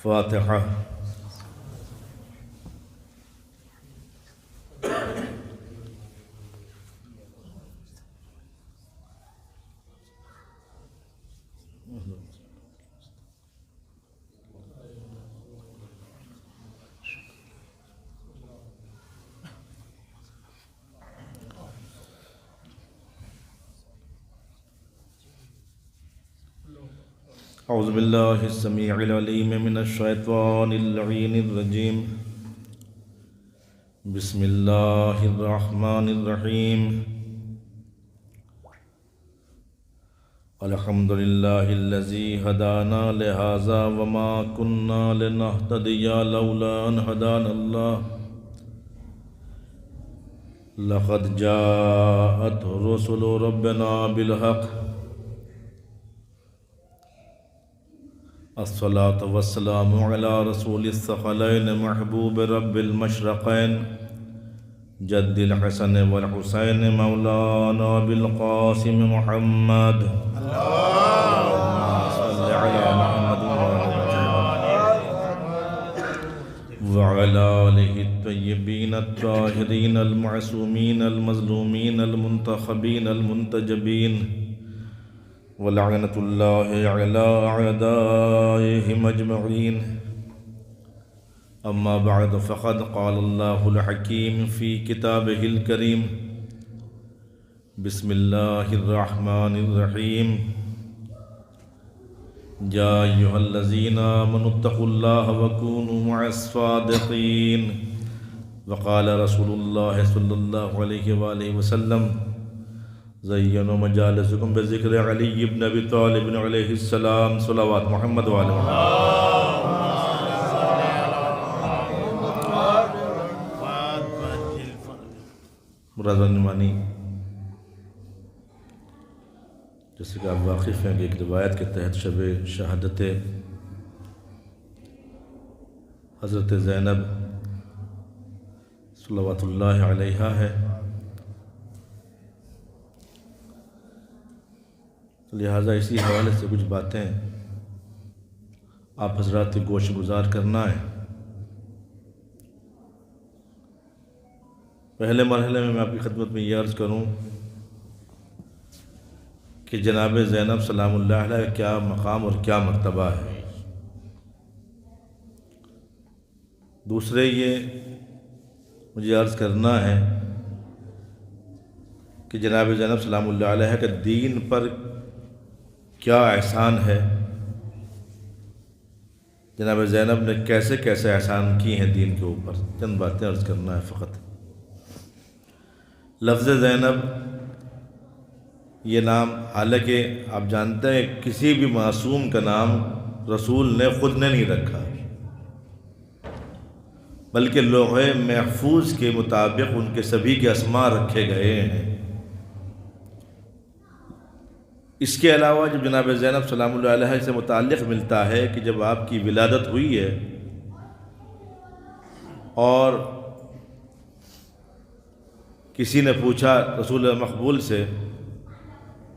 فاتحہ۔ اعوذ باللہ السمیع العلیم من الشیطان اللعین الرجیم، بسم اللہ الرحمن الرحیم۔ الحمد للہ الذی ہدانا لہذا وما کننا لنہتدی لولا ان ہدانا اللہ، لقد جاءت رسل ربنا بالحق، الصلاة والسلام على رسول الثقلين محبوب رب المشرقين جد الحسن والحسين مولانا بالقاسم محمد، اللهم صل على محمد وعلى آله الطيبين الطاهرين المعصومين المظلومين المنتخبين المنتجبين، ولعنة الله على أعدائهم أجمعين۔ أما بعد فقد قال الله الحكيم في كتابه الكريم، بسم الله الرحمن الرحيم، يا أيها الذين آمنوا اتقوا الله وكونوا مع الصادقين، وقال رسول الله صلى الله عليه وآله وسلم، زینوا مجالسکم بذکر علی ابن ابی طالب علیہ السلام، صلوات محمد وعلی مرازہ نمانی۔ جیسے کہ آپ واقف ہیں کہ ایک روایت کے تحت شب شہادت حضرت زینب صلوات اللہ علیہا ہے، لہٰذا اسی حوالے سے کچھ باتیں آپ حضرات کی گوش گزار کرنا ہے۔ پہلے مرحلے میں آپ کی خدمت میں یہ عرض کروں کہ جناب زینب سلام اللہ علیہ کا کیا مقام اور کیا مرتبہ ہے۔ دوسرے یہ مجھے عرض کرنا ہے کہ جناب زینب سلام اللہ علیہ کا دین پر کیا احسان ہے، جناب زینب نے کیسے کیسے احسان کی ہیں دین کے اوپر، چند باتیں عرض کرنا ہے فقط۔ لفظ زینب یہ نام، حالانکہ آپ جانتے ہیں کسی بھی معصوم کا نام رسول نے خود نے نہیں رکھا، بلکہ لوح محفوظ کے مطابق ان کے سبھی کے اسماء رکھے گئے ہیں۔ اس کے علاوہ جب جناب زینب سلام اللہ علیہ سے متعلق ملتا ہے کہ جب آپ کی ولادت ہوئی ہے اور کسی نے پوچھا رسول مقبول سے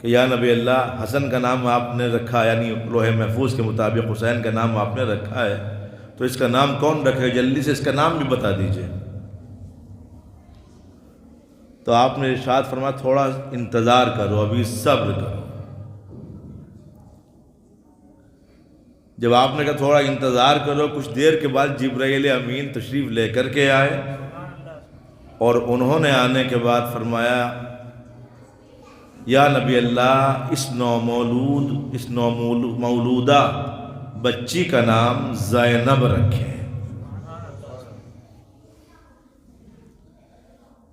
کہ یا نبی اللہ، حسن کا نام آپ نے رکھا، یعنی لوح محفوظ کے مطابق حسین کا نام آپ نے رکھا ہے، تو اس کا نام کون رکھے، جلدی سے اس کا نام بھی بتا دیجئے۔ تو آپ نے ارشاد فرمایا تھوڑا انتظار کرو، ابھی صبر کرو۔ جب آپ نے کہا تھوڑا انتظار کرو، کچھ دیر کے بعد جبرائیل امین تشریف لے کر کے آئے، اور انہوں نے آنے کے بعد فرمایا یا نبی اللہ، اس مولودہ بچی کا نام زینب رکھیں۔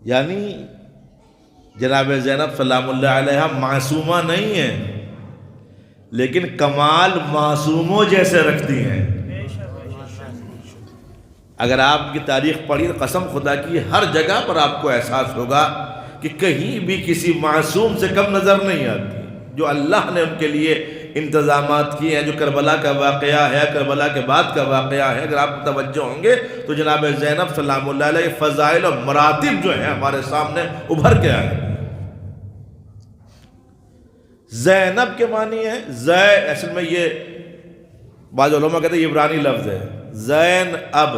یعنی جناب زینب سلام اللہ علیہ معصومہ نہیں ہیں، لیکن کمال معصوموں جیسے رکھتی ہیں۔ اگر آپ کی تاریخ پڑھی، قسم خدا کی ہر جگہ پر آپ کو احساس ہوگا کہ کہیں بھی کسی معصوم سے کم نظر نہیں آتی۔ جو اللہ نے ان کے لیے انتظامات کیے ہیں، جو کربلا کا واقعہ ہے، کربلا کے بعد کا واقعہ ہے، اگر آپ توجہ ہوں گے تو جناب زینب سلام اللہ علیہ فضائل و مراتب جو ہیں ہمارے سامنے ابھر کے آئے۔ زینب کے معنی ہے اصل میں یہ بعض علماء کہتے ہیں یہ عبرانی لفظ ہے زین اب،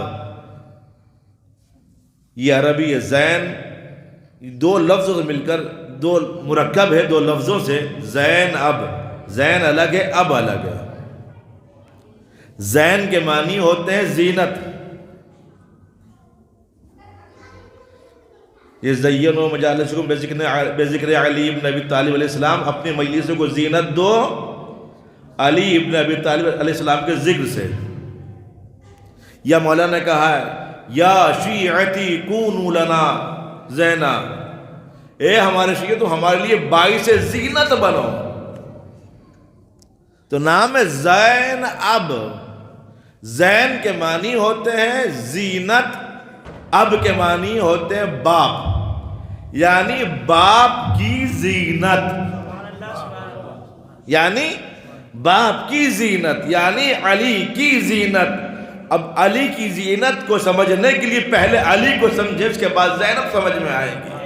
یہ عربی ہے زین، دو لفظوں سے مل کر دو مرکب ہے دو لفظوں سے، زین اب، زین الگ ہے اب الگ ہے۔ زین کے معنی ہوتے ہیں زینت، یہ زینوا مجالسکم بذکر علی ابن ابی طالب علیہ السلام، اپنی مجلسوں کو زینت دو علی ابن ابی طالب علیہ السلام کے ذکر سے۔ یا مولانا نے کہا ہے یا شیعتی کونوا لنا زینا، اے ہمارے شیعہ تو ہمارے لیے باعث زینت بنو۔ تو نام ہے زین اب، زین کے معنی ہوتے ہیں زینت، اب کے معنی ہوتے ہیں باپ، یعنی باپ کی زینت، یعنی باپ کی زینت، یعنی علی کی زینت۔ اب علی کی زینت کو سمجھنے کے لیے پہلے علی کو سمجھے، اس کے بعد زینب سمجھ میں آئے گی۔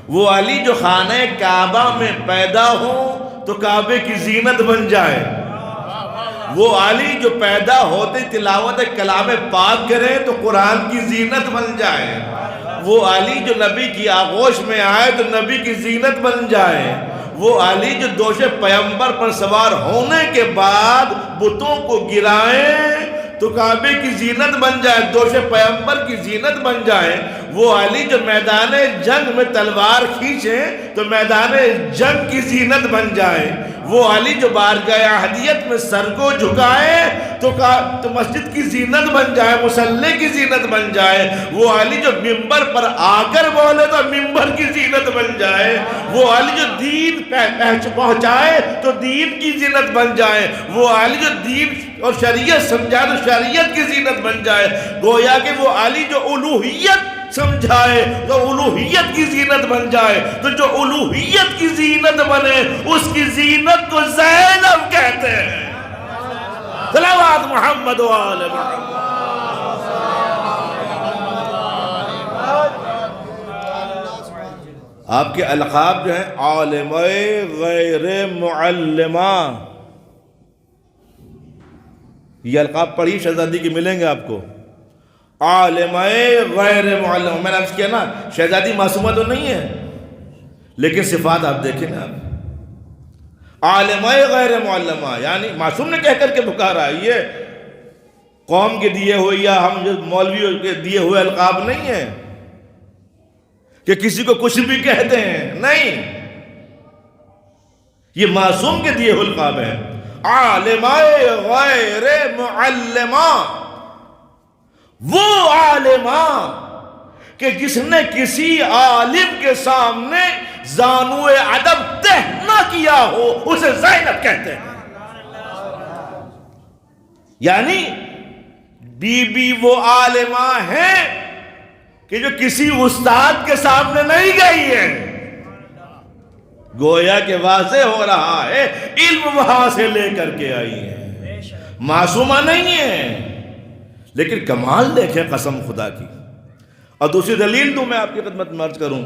وہ علی جو خانہ کعبہ میں پیدا ہو تو کعبے کی زینت بن جائے، وہ علی جو پیدا ہوتے تلاوت کلام پاک کرے تو قرآن کی زینت بن جائے، وہ علی جو نبی کی آغوش میں آئے تو نبی کی زینت بن جائے، وہ علی جو دوش پیغمبر پر سوار ہونے کے بعد بتوں کو گرائیں تو کعبے کی زینت بن جائے، دوش پیغمبر کی زینت بن جائے، وہ علی جو میدان جنگ میں تلوار کھینچیں تو میدان جنگ کی زینت بن جائے، وہ علی جو بارگاہ احدیت میں سر کو جھکائے تو مسجد کی زینت بن جائے، مصلی کی زینت بن جائے، وہ علی جو ممبر پر آ کر بولے تو ممبر کی زینت بن جائے، وہ علی جو دین پہنچائے تو دین کی زینت بن جائے، وہ علی جو دین اور شریعت سمجھائے تو شریعت کی زینت بن جائے۔ گویا کہ وہ علی جو الوہیت سمجھائے تو الوہیت کی زینت بن جائے، تو جو الوہیت کی زینت بنے اس کی زینت کو زینب کہتے ہیں۔ صلوات محمد و آل محمد۔ آپ کے القاب جو ہیں عالمہ غیر معلمہ، یہ القاب پڑھی شہزادی کی ملیں گے آپ کو، عالمہ غیر معلمہ۔ میں نے عرض کیا نا شہزادی معصومہ تو نہیں ہے لیکن صفات آپ دیکھیں نا، عالمہ غیر معلمہ یعنی معصوم نے کہہ کر کے پکارا، یہ قوم کے دیے ہوئے یا ہم جو مولویوں کے دیے ہوئے القاب نہیں ہیں کہ کسی کو کچھ بھی کہتے ہیں، نہیں، یہ معصوم کے دیے ہوئے القاب ہیں۔ عالمہ غیر معلمہ، وہ عالمہ کہ جس نے کسی عالم کے سامنے زانو ادب تہ نہ کیا ہو اسے زینب کہتے ہیں۔ یعنی بی بی وہ عالمہ ہیں کہ جو کسی استاد کے سامنے نہیں گئی ہے، گویا کہ واضح ہو رہا ہے علم وہاں سے لے کر کے آئی ہے، معصومہ نہیں ہے، لیکن کمال دیکھیں قسم خدا کی۔ اور دوسری دلیل تو میں آپ کی خدمت میں عرض کروں،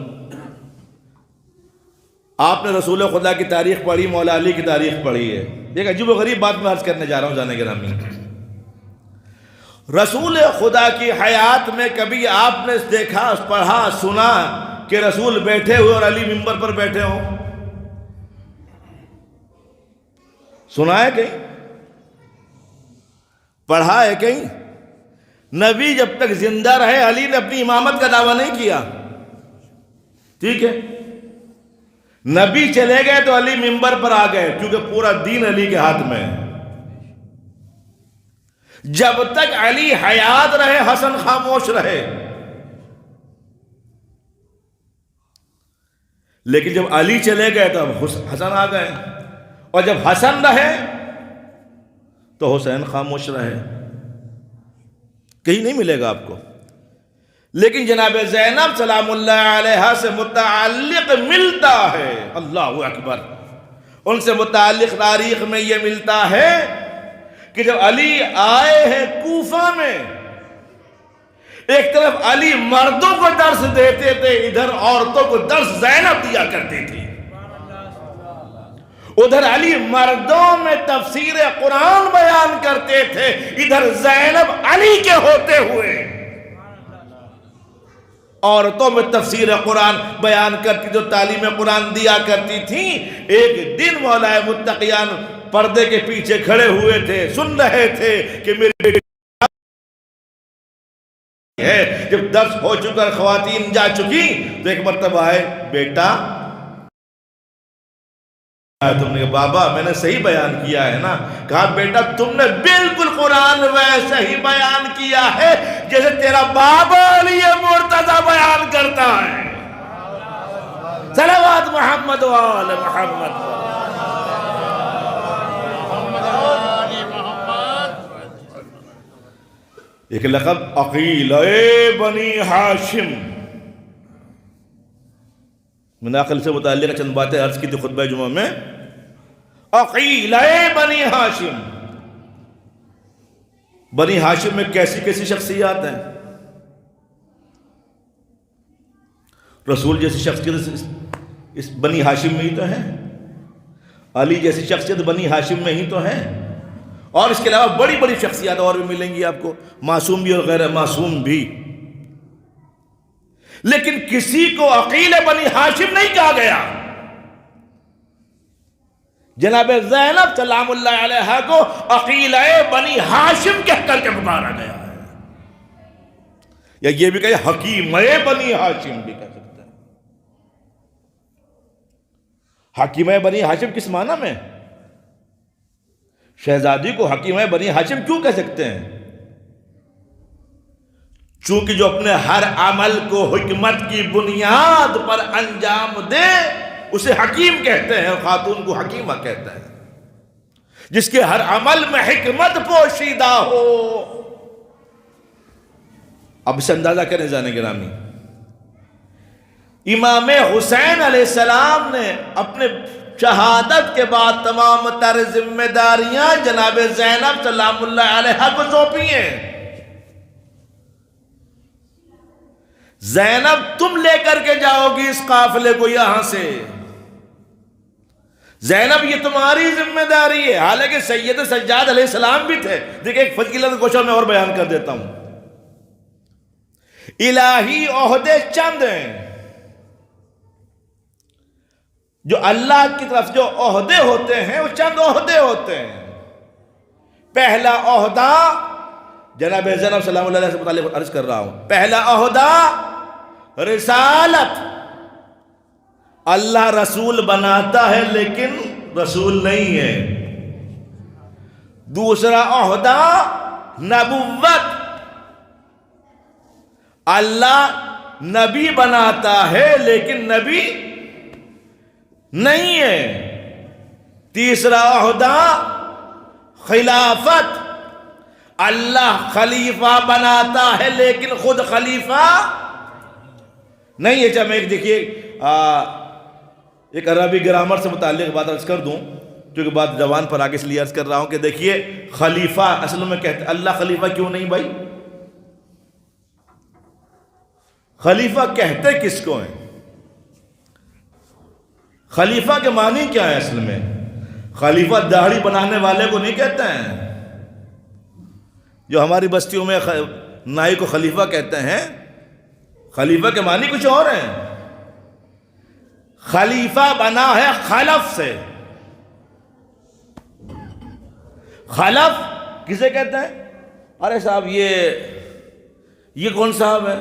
آپ نے رسول خدا کی تاریخ پڑھی، مولا علی کی تاریخ پڑھی ہے، ایک عجیب و غریب بات میں عرض کرنے جا رہا ہوں جانے گرامی، رسول خدا کی حیات میں کبھی آپ نے دیکھا، پڑھا، سنا کہ رسول بیٹھے ہوئے اور علی ممبر پر بیٹھے ہوں؟ سنا ہے کہیں؟ پڑھا ہے کہیں؟ نبی جب تک زندہ رہے علی نے اپنی امامت کا دعویٰ نہیں کیا، ٹھیک ہے، نبی چلے گئے تو علی ممبر پر آ گئے کیونکہ پورا دین علی کے ہاتھ میں ہے۔ جب تک علی حیات رہے حسن خاموش رہے، لیکن جب علی چلے گئے تو حسن آ گئے، اور جب حسن رہے تو حسین خاموش رہے۔ کہیں نہیں ملے گا آپ کو، لیکن جناب زینب سلام اللہ علیہا سے متعلق ملتا ہے، اللہ اکبر، ان سے متعلق تاریخ میں یہ ملتا ہے کہ جب علی آئے ہیں کوفہ میں، ایک طرف علی مردوں کو درس دیتے تھے، ادھر عورتوں کو درس زینب دیا کرتی تھی۔ ادھر علی مردوں میں تفسیر قرآن بیان کرتے تھے، ادھر زینب علی کے ہوتے ہوئے عورتوں میں تفسیر قرآن بیان کرتی، جو تعلیم قرآن دیا کرتی تھی۔ ایک دن مولا متقیان پردے کے پیچھے کھڑے ہوئے تھے، سن رہے تھے کہ میری بیٹی ہے۔ جب درس ہو چکا، خواتین جا چکی، تو ایک مرتبہ آئے، بیٹا تم نے کہا بابا میں نے صحیح بیان کیا ہے نا؟ کہا بیٹا تم نے بالکل قرآن ویسے ہی بیان کیا ہے جیسے تیرا بابا علی مرتضی بیان کرتا ہے۔ صلوات محمد و آل محمد۔ ایک لقب عقیل بنی ہاشم، میں نے عقل سے متعلق چند باتیں عرض کی تھی خطبہ جمعہ میں۔ عقیل بنی ہاشم، بنی ہاشم میں کیسی کیسی شخصیات ہیں؟ رسول جیسی شخصیت اس بنی ہاشم میں ہی تو ہے، علی جیسی شخصیت بنی ہاشم میں ہی تو ہے، اور اس کے علاوہ بڑی بڑی شخصیات اور بھی ملیں گی آپ کو، معصوم بھی اور غیر معصوم بھی۔ لیکن کسی کو عقیل بنی ہاشم نہیں کہا گیا۔ جناب زینب سلام اللہ علیہا کو عقیل بنی ہاشم کہہ کر کے پکارا گیا ہے، یا یہ بھی کہے حکیم بنی ہاشم بھی کہہ سکتے ہیں۔ حکیم بنی ہاشم کس معنی میں؟ شہزادی کو حکیم بنی ہاشم کیوں کہہ سکتے ہیں؟ چونکہ جو اپنے ہر عمل کو حکمت کی بنیاد پر انجام دے اسے حکیم کہتے ہیں، خاتون کو حکیمہ کہتا ہے۔ جس کے ہر عمل میں حکمت پوشیدہ ہو۔ اب اسے اندازہ کریں جانے گرامی، امام حسین علیہ السلام نے اپنے شہادت کے بعد تمام تر ذمہ داریاں جناب زینب سلام اللہ علیہا کو سونپی ہیں۔ زینب تم لے کر کے جاؤ گی اس قافلے کو یہاں سے، زینب یہ تمہاری ذمہ داری ہے۔ حالانکہ سید سجاد علیہ السلام بھی تھے۔ دیکھیں ایک فضیلت گوشہ میں اور بیان کر دیتا ہوں۔ الہی عہدے چند ہیں، جو اللہ کی طرف جو عہدے ہوتے ہیں وہ چند عہدے ہوتے ہیں۔ پہلا عہدہ جناب زینب سلام اللہ علیہ سے متعلق عرض کر رہا ہوں، پہلا عہدہ رسالت، اللہ رسول بناتا ہے لیکن رسول نہیں ہے۔ دوسرا عہدہ نبوت، اللہ نبی بناتا ہے لیکن نبی نہیں ہے۔ تیسرا عہدہ خلافت، اللہ خلیفہ بناتا ہے لیکن خود خلیفہ نہیں ہے۔ چاہے میں ایک دیکھیے ایک عربی گرامر سے متعلق بات عرض کر دوں، کیونکہ بات زبان پر آگے اس لیے عرض کر رہا ہوں کہ دیکھیے خلیفہ اصل میں کہتے اللہ خلیفہ کیوں نہیں بھائی؟ خلیفہ کہتے کس کو ہیں؟ خلیفہ کے معنی کیا ہے اصل میں؟ خلیفہ داڑھی بنانے والے کو نہیں کہتے ہیں، جو ہماری بستیوں میں نائی کو خلیفہ کہتے ہیں۔ خلیفہ کے معنی کچھ اور ہیں۔ خلیفہ بنا ہے خلف سے۔ خلف کسے کہتے ہیں؟ ارے صاحب یہ کون صاحب ہے؟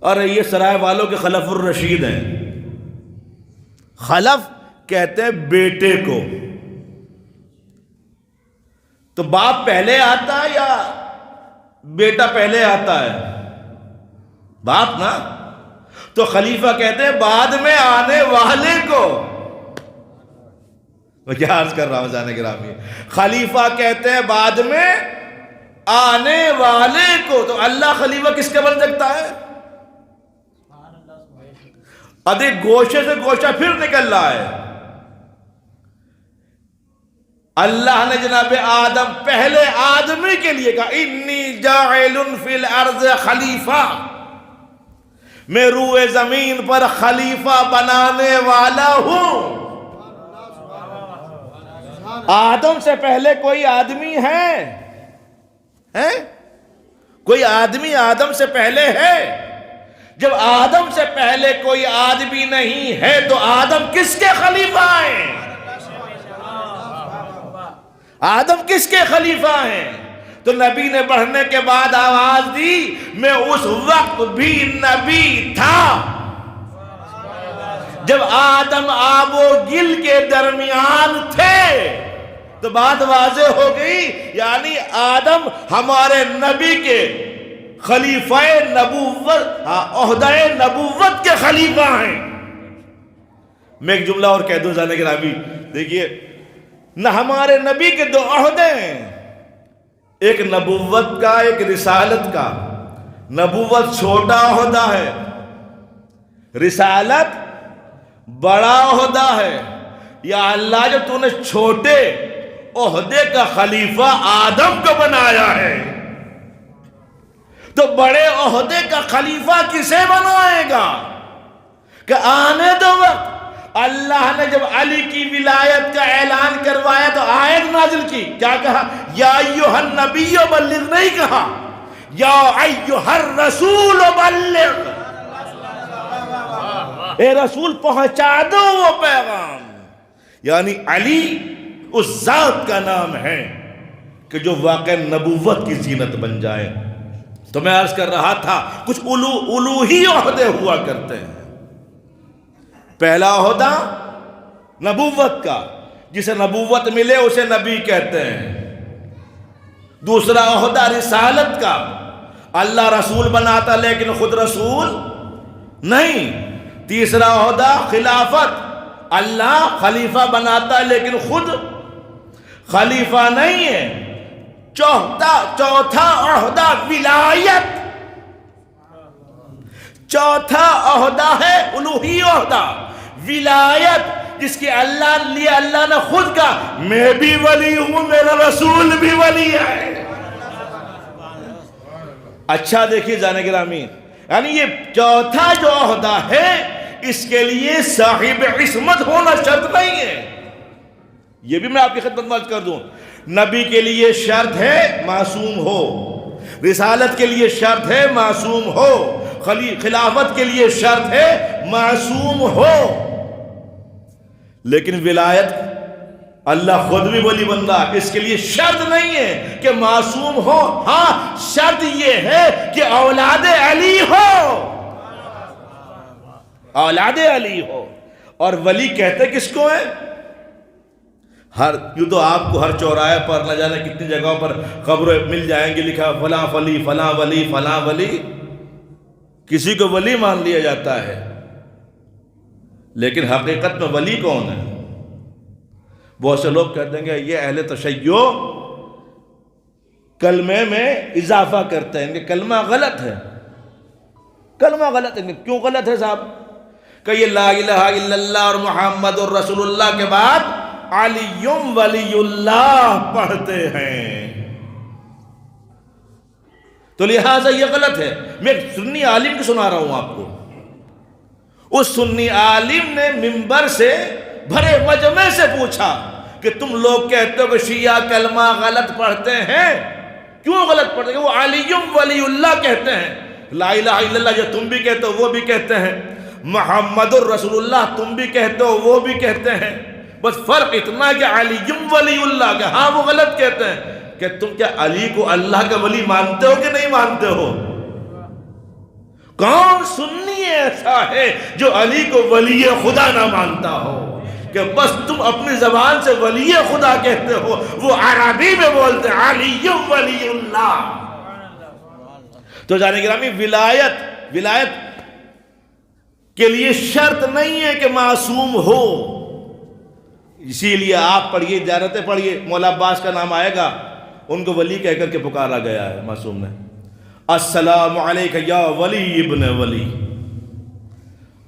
ارے یہ سرائے والوں کے خلف الرشید ہیں۔ خلف کہتے ہیں بیٹے کو۔ تو باپ پہلے آتا ہے یا بیٹا پہلے آتا ہے؟ باپ نا۔ تو خلیفہ کہتے ہیں بعد میں آنے والے کو۔ میں کیا عرض کر رہا ہوں جانے گرامی؟ خلیفہ کہتے ہیں بعد میں آنے والے کو۔ تو اللہ خلیفہ کس کے بن سکتا ہے؟ ادھے گوشے سے گوشہ پھر نکل رہا ہے۔ اللہ نے جناب آدم پہلے آدمی کے لیے کہا انی جاعل فی الارض خلیفہ، میں روئے زمین پر خلیفہ بنانے والا ہوں۔ آدم سے پہلے کوئی آدمی ہے؟ کوئی آدمی آدم سے پہلے ہے؟ جب آدم سے پہلے کوئی آدمی نہیں ہے تو آدم کس کے خلیفہ ہیں؟ آدم کس کے خلیفہ ہیں؟ تو نبی نے بڑھنے کے بعد آواز دی، میں اس وقت بھی نبی تھا جب آدم آب و گل کے درمیان تھے۔ تو بات واضح ہو گئی، یعنی آدم ہمارے نبی کے خلیفہ نبوت، عہدہ نبوت کے خلیفہ ہیں۔ میں ایک جملہ اور کہہ دوں جانے کے نبی، دیکھیے نہ ہمارے نبی کے دو عہدے ہیں، ایک نبوت کا ایک رسالت کا۔ نبوت چھوٹا عہدہ ہے، رسالت بڑا عہدہ ہے۔ یا اللہ جو تو نے چھوٹے عہدے کا خلیفہ آدم کو بنایا ہے تو بڑے عہدے کا خلیفہ کسے بنائے گا؟ کہ آنے دو وقت اللہ نے جب علی کی ولایت کا اعلان کروایا تو آیت نازل کی، کیا کہا؟ یا ایھا النبی بلغ، نہیں کہا یا ایھا الرسول بلغ، اے رسول پہنچا دو وہ پیغام۔ یعنی علی اس ذات کا نام ہے کہ جو واقع نبوت کی زینت بن جائے۔ تو میں عرض کر رہا تھا کچھ الوہی عہدے ہوا کرتے ہیں۔ پہلا عہدہ نبوت کا، جسے نبوت ملے اسے نبی کہتے ہیں۔ دوسرا عہدہ رسالت کا، اللہ رسول بناتا لیکن خود رسول نہیں۔ تیسرا عہدہ خلافت، اللہ خلیفہ بناتا لیکن خود خلیفہ نہیں ہے۔ چوتھا عہدہ ولایت، چوتھا عہدہ ہے الوہی عہدہ ولایت، جس کی اللہ نے خود کہا میں بھی ولی ہوں، میرا رسول بھی ولی ہے۔ اچھا دیکھیے جانے گرامی، یعنی یہ چوتھا جو عہدہ ہے اس کے لیے صاحب عصمت ہونا شرط نہیں ہے۔ یہ بھی میں آپ کی خدمت میں عرض کر دوں، نبی کے لیے شرط ہے معصوم ہو، رسالت کے لیے شرط ہے معصوم ہو، خلافت کے لیے شرط ہے معصوم ہو، لیکن ولایت اللہ خود بھی ولی بندہ، اس کے لیے شرط نہیں ہے کہ معصوم ہو۔ ہاں شرط یہ ہے کہ اولاد علی ہو، اولاد علی ہو۔ اور ولی کہتے کس کو ہے؟ یوں تو آپ کو ہر چوراہے پر نہ جانے کتنی جگہوں پر خبریں مل جائیں گی، لکھا فلاں ولی فلاں ولی فلاں ولی، کسی کو ولی مان لیا جاتا ہے، لیکن حقیقت میں ولی کون ہے؟ بہت سے لوگ کہتے ہیں کہ یہ اہل تشیع کلمے میں اضافہ کرتے ہیں کہ کلمہ غلط ہے، کلمہ غلط ہے۔ کیوں غلط ہے صاحب؟ کہ یہ لا الہ الا اللہ اور محمد الرسول اللہ کے بعد علی ولی اللہ پڑھتے ہیں، تو لہٰذا یہ غلط ہے۔ میں ایک سنی عالم کی سنا رہا ہوں آپ کو، اس سنی عالم نے منبر سے بھرے مجمع سے پوچھا کہ تم لوگ کہتے ہو کہ شیعہ کلمہ غلط پڑھتے ہیں، کیوں غلط پڑھتے ہیں؟ وہ علی ولی اللہ کہتے ہیں، لا الہ الا اللہ جو تم بھی کہتے ہو وہ بھی کہتے ہیں، محمد الرسول اللہ تم بھی کہتے ہو وہ بھی کہتے ہیں، بس فرق اتنا کہ علی ولی اللہ کہ ہاں وہ غلط کہتے ہیں۔ کہ تم کیا علی کو اللہ کا ولی مانتے ہو کہ نہیں مانتے ہو؟ کون سنی ایسا ہے جو علی کو ولی خدا نہ مانتا ہو؟ کہ بس تم اپنی زبان سے ولی خدا کہتے ہو، وہ عربی میں بولتے ہیں علی ولی اللہ۔ تو جانے گرامی، ولایت کے لیے شرط نہیں ہے کہ معصوم ہو، اسی لیے آپ پڑھیے، زیارتیں پڑھیے، مولا عباس کا نام آئے گا، ان کو ولی کہہ کر کے پکارا گیا ہے معصوم نے۔ السلام علیکہ یا ولی ابن ولی،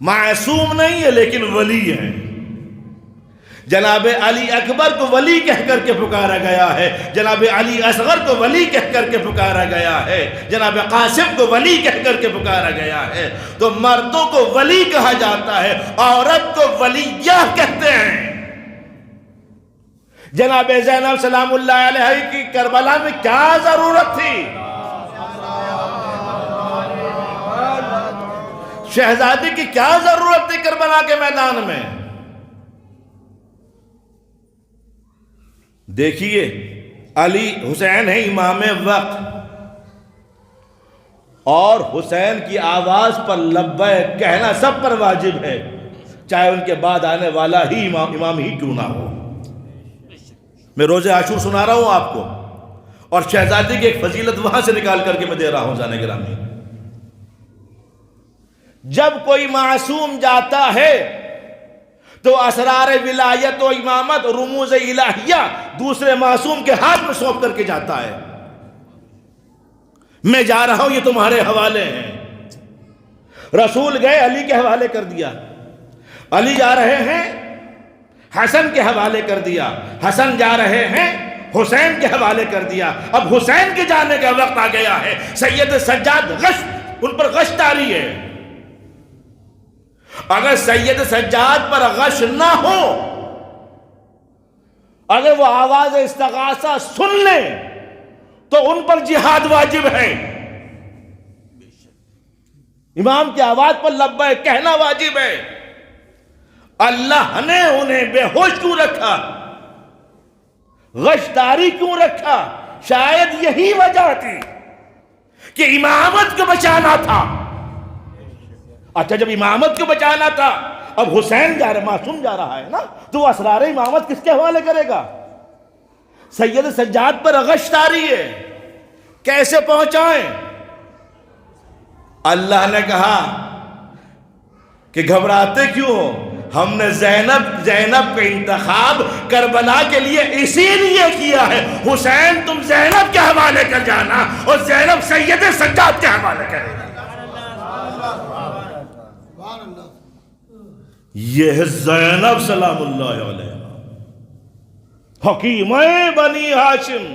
معصوم نہیں ہے لیکن ولی ہے۔ جناب علی اکبر کو ولی کہہ کر کے پکارا گیا ہے، جناب علی اصغر کو ولی کہہ کر کے پکارا گیا ہے، جناب قاسم کو ولی کہہ کر کے پکارا گیا ہے۔ تو مردوں کو ولی کہا جاتا ہے، عورت کو ولیہ کہتے ہیں۔ جناب زینب سلام اللہ علیہ کی کربلا میں کیا ضرورت تھی؟ شہزادی کی کیا ضرورت تھی کربلا کے میدان میں؟ دیکھیے علی حسین ہے امام وقت، اور حسین کی آواز پر لبیک کہنا سب پر واجب ہے، چاہے ان کے بعد آنے والا ہی امام ہی کیوں نہ ہو۔ میں روزہ عاشور سنا رہا ہوں آپ کو، اور شہزادی کی ایک فضیلت وہاں سے نکال کر کے میں دے رہا ہوں جانے گرامی۔ جب کوئی معصوم جاتا ہے تو اسرار ولایت و امامت رموز الہیہ دوسرے معصوم کے ہاتھ میں سونپ کر کے جاتا ہے۔ میں جا رہا ہوں، یہ تمہارے حوالے ہیں۔ رسول گئے، علی کے حوالے کر دیا۔ علی جا رہے ہیں، حسن کے حوالے کر دیا۔ حسن جا رہے ہیں، حسین کے حوالے کر دیا۔ اب حسین کے جانے کا وقت آ گیا ہے۔ سید سجاد غشت، ان پر غشت آ رہی ہے۔ اگر سید سجاد پر غش نہ ہو، اگر وہ آواز استغاثہ سن لیں تو ان پر جہاد واجب ہے۔ امام کی آواز پر لبیک کہنا واجب ہے۔ اللہ نے انہیں بے ہوش کیوں رکھا؟ غشداری کیوں رکھا؟ شاید یہی وجہ تھی کہ امامت کو بچانا تھا۔ اچھا، جب امامت کو بچانا تھا، اب حسین جا رہا، معصوم جا رہا ہے نا، تو وہ اسرار امامت کس کے حوالے کرے گا؟ سید سجاد پر غشت آ رہی ہے، کیسے پہنچائیں؟ اللہ نے کہا کہ گھبراتے کیوں ہو؟ ہم نے زینب کا انتخاب کربلا کے لیے اسی لیے کیا ہے۔ حسین تم زینب کے حوالے کر جانا، اور زینب سید سجاد کے حوالے کرے گا۔ یہ ہے زینب سلام اللہ علیہ، حکیمہ بنی ہاشم۔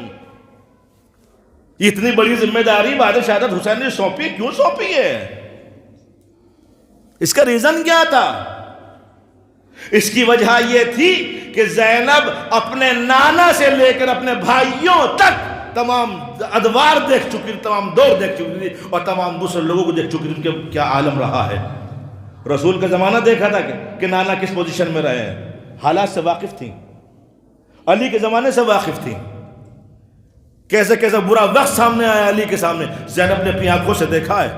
اتنی بڑی ذمہ داری بعد شہادت حسین نے سونپی، کیوں سونپی ہے؟ اس کا ریزن کیا تھا؟ اس کی وجہ یہ تھی کہ زینب اپنے نانا سے لے کر اپنے بھائیوں تک تمام ادوار دیکھ چکی تھی، تمام دور دیکھ چکی تھی، اور تمام دوسرے لوگوں کو دیکھ چکی تھی، ان کے کیا عالم رہا ہے۔ رسول کا زمانہ دیکھا تھا کہ نانا کس پوزیشن میں رہے ہیں، حالات سے واقف تھیں، علی کے زمانے سے واقف تھیں، کیسے کیسے برا وقت سامنے آیا علی کے سامنے، زینب نے اپنی آنکھوں سے دیکھا ہے۔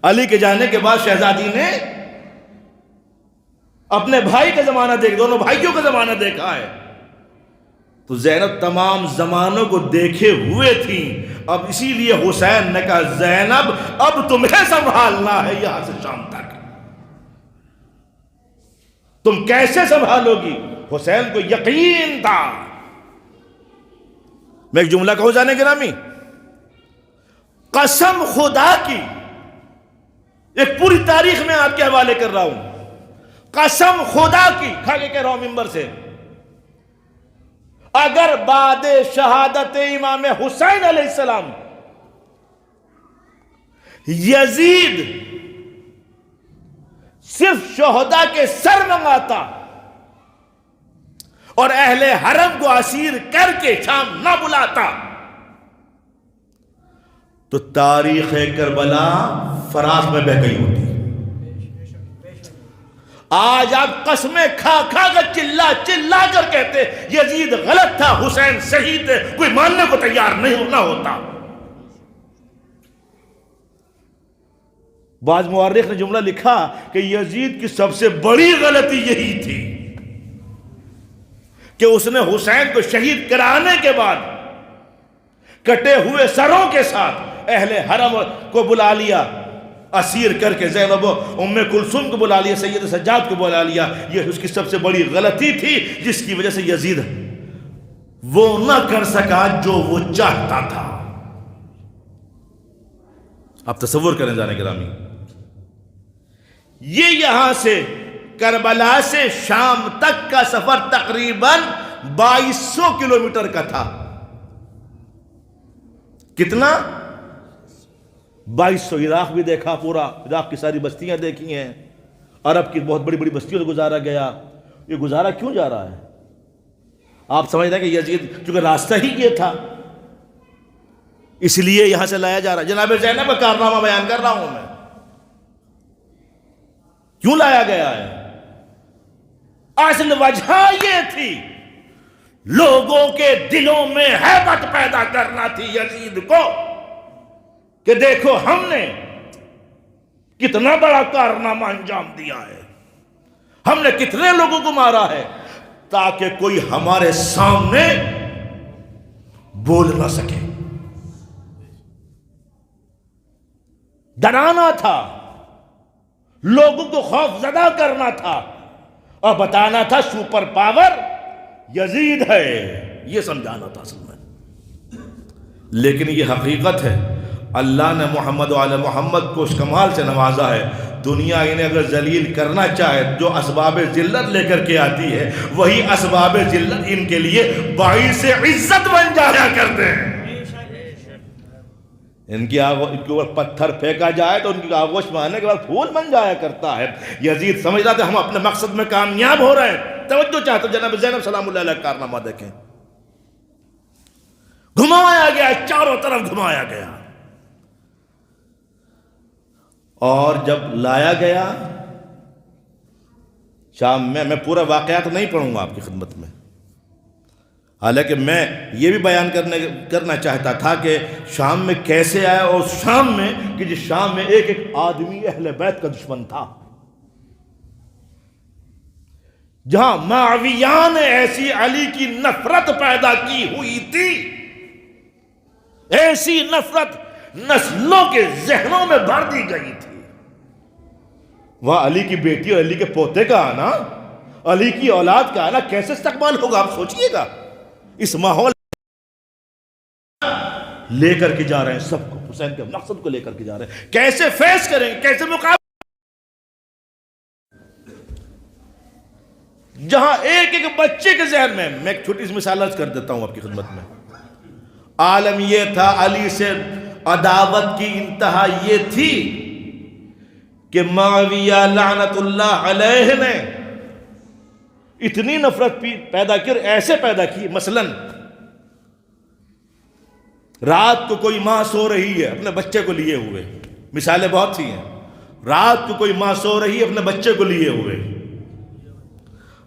علی کے جانے کے بعد شہزادی نے اپنے بھائی کا زمانہ دیکھ، دونوں بھائیوں کا زمانہ دیکھا ہے، تو زینب تمام زمانوں کو دیکھے ہوئے تھیں۔ اب اسی لیے حسین نے کہا زینب اب تمہیں سنبھالنا ہے یہاں سے شام تک، تم کیسے سنبھالو گی؟ حسین کو یقین تھا۔ میں ایک جملہ کہوں جانے گرامی، قسم خدا کی، ایک پوری تاریخ میں آپ کے حوالے کر رہا ہوں، قسم خدا کی کھا کے کہہ رہا ہوں ممبر سے، اگر بعد شہادت امام حسین علیہ السلام یزید صرف شہداء کے سر منگاتا اور اہل حرم کو اسیر کر کے شام نہ بلاتا، تو تاریخ کربلا فراق میں بہ گئی ہوتی۔ آج آپ قسمیں کھا کھا کر چلا کر کہتے یزید غلط تھا، حسین صحیح تھے، کوئی ماننے کو تیار نہیں ہوتا۔ بعض مورخ نے جملہ لکھا کہ یزید کی سب سے بڑی غلطی یہی تھی کہ اس نے حسین کو شہید کرانے کے بعد کٹے ہوئے سروں کے ساتھ اہل حرم کو بلا لیا، اسیر کر کے زینب ام کلثوم کو بلا لیا، سید سجاد کو بلا لیا۔ یہ اس کی سب سے بڑی غلطی تھی، جس کی وجہ سے یزید وہ نہ کر سکا جو وہ چاہتا تھا۔ آپ تصور کریں جانے گرامی، یہ یہاں سے کربلا سے شام تک کا سفر تقریباً 2200 کلومیٹر کا تھا۔ کتنا؟ 2200۔ عراق بھی دیکھا، پورا عراق کی ساری بستیاں دیکھی ہیں، عرب کی بہت بڑی بڑی بستیوں سے گزارا گیا۔ یہ گزارا کیوں جا رہا ہے؟ آپ سمجھ رہے ہیں کہ یزید چونکہ راستہ ہی یہ تھا اس لیے یہاں سے لایا جا رہا ہے. جناب زینب کا کارنامہ بیان کر رہا ہوں میں. کیوں لایا گیا ہے؟ اصل وجہ یہ تھی لوگوں کے دلوں میں ہیبت پیدا کرنا تھی یزید کو کہ دیکھو ہم نے کتنا بڑا کارنامہ انجام دیا ہے, ہم نے کتنے لوگوں کو مارا ہے, تاکہ کوئی ہمارے سامنے بول نہ سکے. ڈرانا تھا, لوگوں کو خوف زدہ کرنا تھا اور بتانا تھا سپر پاور یزید ہے, یہ سمجھانا تھا اصل میں. لیکن یہ حقیقت ہے اللہ نے محمد و آل محمد کو اس کمال سے نوازا ہے. دنیا انہیں اگر ذلیل کرنا چاہے جو اسباب ذلت لے کر کے آتی ہے وہی اسباب ذلت ان کے لیے باعث عزت بن جایا کرتے ہیں. ان کے اوپر پتھر پھینکا جائے تو ان کی آغوش میں آنے کے بعد پھول بن جایا کرتا ہے. یزید سمجھ رہا تھا ہم اپنے مقصد میں کامیاب ہو رہے ہیں. توجہ چاہتے جناب زینب سلام اللہ علیہ کارنامہ دیکھیں. گھمایا گیا, چاروں طرف گھمایا گیا, اور جب لایا گیا شام میں پورا واقعات نہیں پڑھوں گا آپ کی خدمت میں, حالانکہ میں یہ بھی بیان کرنا چاہتا تھا کہ شام میں کیسے آیا, اور شام میں کہ جس شام میں ایک آدمی اہل بیت کا دشمن تھا, جہاں معاویہ نے ایسی علی کی نفرت پیدا کی ہوئی تھی, ایسی نفرت نسلوں کے ذہنوں میں بھر دی گئی تھی. وہاں علی کی بیٹی اور علی کے پوتے کا آنا, علی کی اولاد کا آنا کیسے استقبال ہوگا آپ سوچئے گا. اس ماحول لے کر کے جا رہے ہیں سب کو, حسین کے مقصد کو لے کر کے جا رہے ہیں, کیسے فیس کریں گے, کیسے مقابلہ. جہاں ایک ایک بچے کے ذہن میں ایک چھوٹی سی مثال عرض کر دیتا ہوں آپ کی خدمت میں. عالم یہ تھا, علی سے عداوت کی انتہا یہ تھی کہ معاویہ لعنت اللہ علیہ نے اتنی نفرت پیدا کی, اور ایسے پیدا کی مثلا رات کو کوئی ماں سو رہی ہے اپنے بچے کو لیے ہوئے, مثالیں بہت سی ہیں. رات کو کوئی ماں سو رہی ہے اپنے بچے کو لیے ہوئے,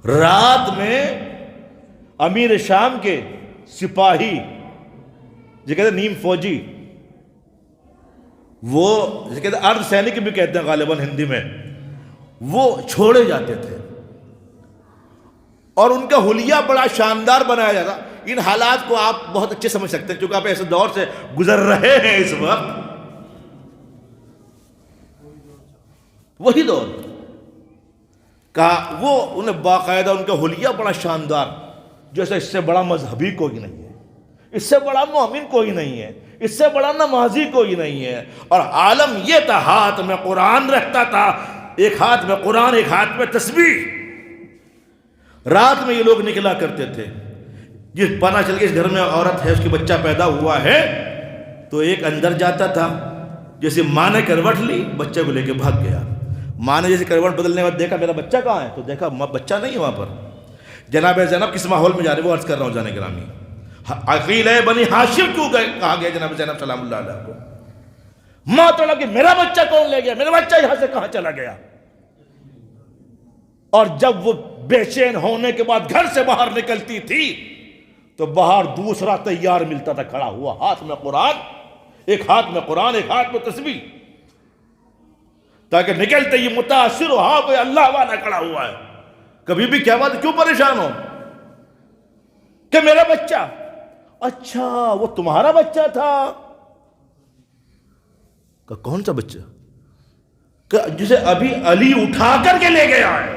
رات میں امیر شام کے سپاہی جو کہتے ہیں نیم فوجی, وہ جو کہتے ہیں ارد سینک بھی کہتے ہیں غالباً ہندی میں, وہ چھوڑے جاتے تھے اور ان کا حلیہ بڑا شاندار بنایا جاتا. ان حالات کو آپ بہت اچھے سمجھ سکتے ہیں کیونکہ آپ ایسے دور سے گزر رہے ہیں اس وقت. وہی دور کا وہ انہیں باقاعدہ ان کا حلیہ بڑا شاندار, جیسے اس سے بڑا مذہبی کوئی نہیں ہے, اس سے بڑا مومن کوئی نہیں ہے, اس سے بڑا نمازی کوئی نہیں ہے. اور عالم یہ تھا ہاتھ میں قرآن رہتا تھا, ایک ہاتھ میں قرآن ایک ہاتھ میں تسبیح. رات میں یہ لوگ نکلا کرتے تھے, جس پتہ چل کے اس گھر میں عورت ہے اس کی بچہ پیدا ہوا ہے تو ایک اندر جاتا تھا, جیسے ماں نے کروٹ لی بچے کو لے کے بھاگ گیا. ماں نے جیسے کروٹ بدلنے کے بعد دیکھا میرا بچہ کہاں ہے, تو دیکھا بچہ نہیں ہے وہاں پر. جناب زینب کس ماحول میں جا رہے وہ عرض کر رہا ہوں جانے گرامی. عقیل بنی ہاشم کیوں کہا گیا جناب زینب سلام اللہ علیہ کو؟ ماں تو لگی میرا بچہ کون لے گیا, میرا بچہ یہاں سے کہاں چلا گیا. اور جب وہ بے چین ہونے کے بعد گھر سے باہر نکلتی تھی تو باہر دوسرا تیار ملتا تھا کھڑا ہوا, ہاتھ میں قرآن, ایک ہاتھ میں قرآن ایک ہاتھ میں تسبیح, تاکہ نکلتے ہی متاثر ہو, ہاں کوئی اللہ والا کھڑا ہوا ہے. کبھی بھی کیا بات, کیوں پریشان ہو کہ میرا بچہ, اچھا وہ تمہارا بچہ تھا, کہ کون سا بچہ, کہ جسے ابھی علی اٹھا کر کے لے گیا ہے,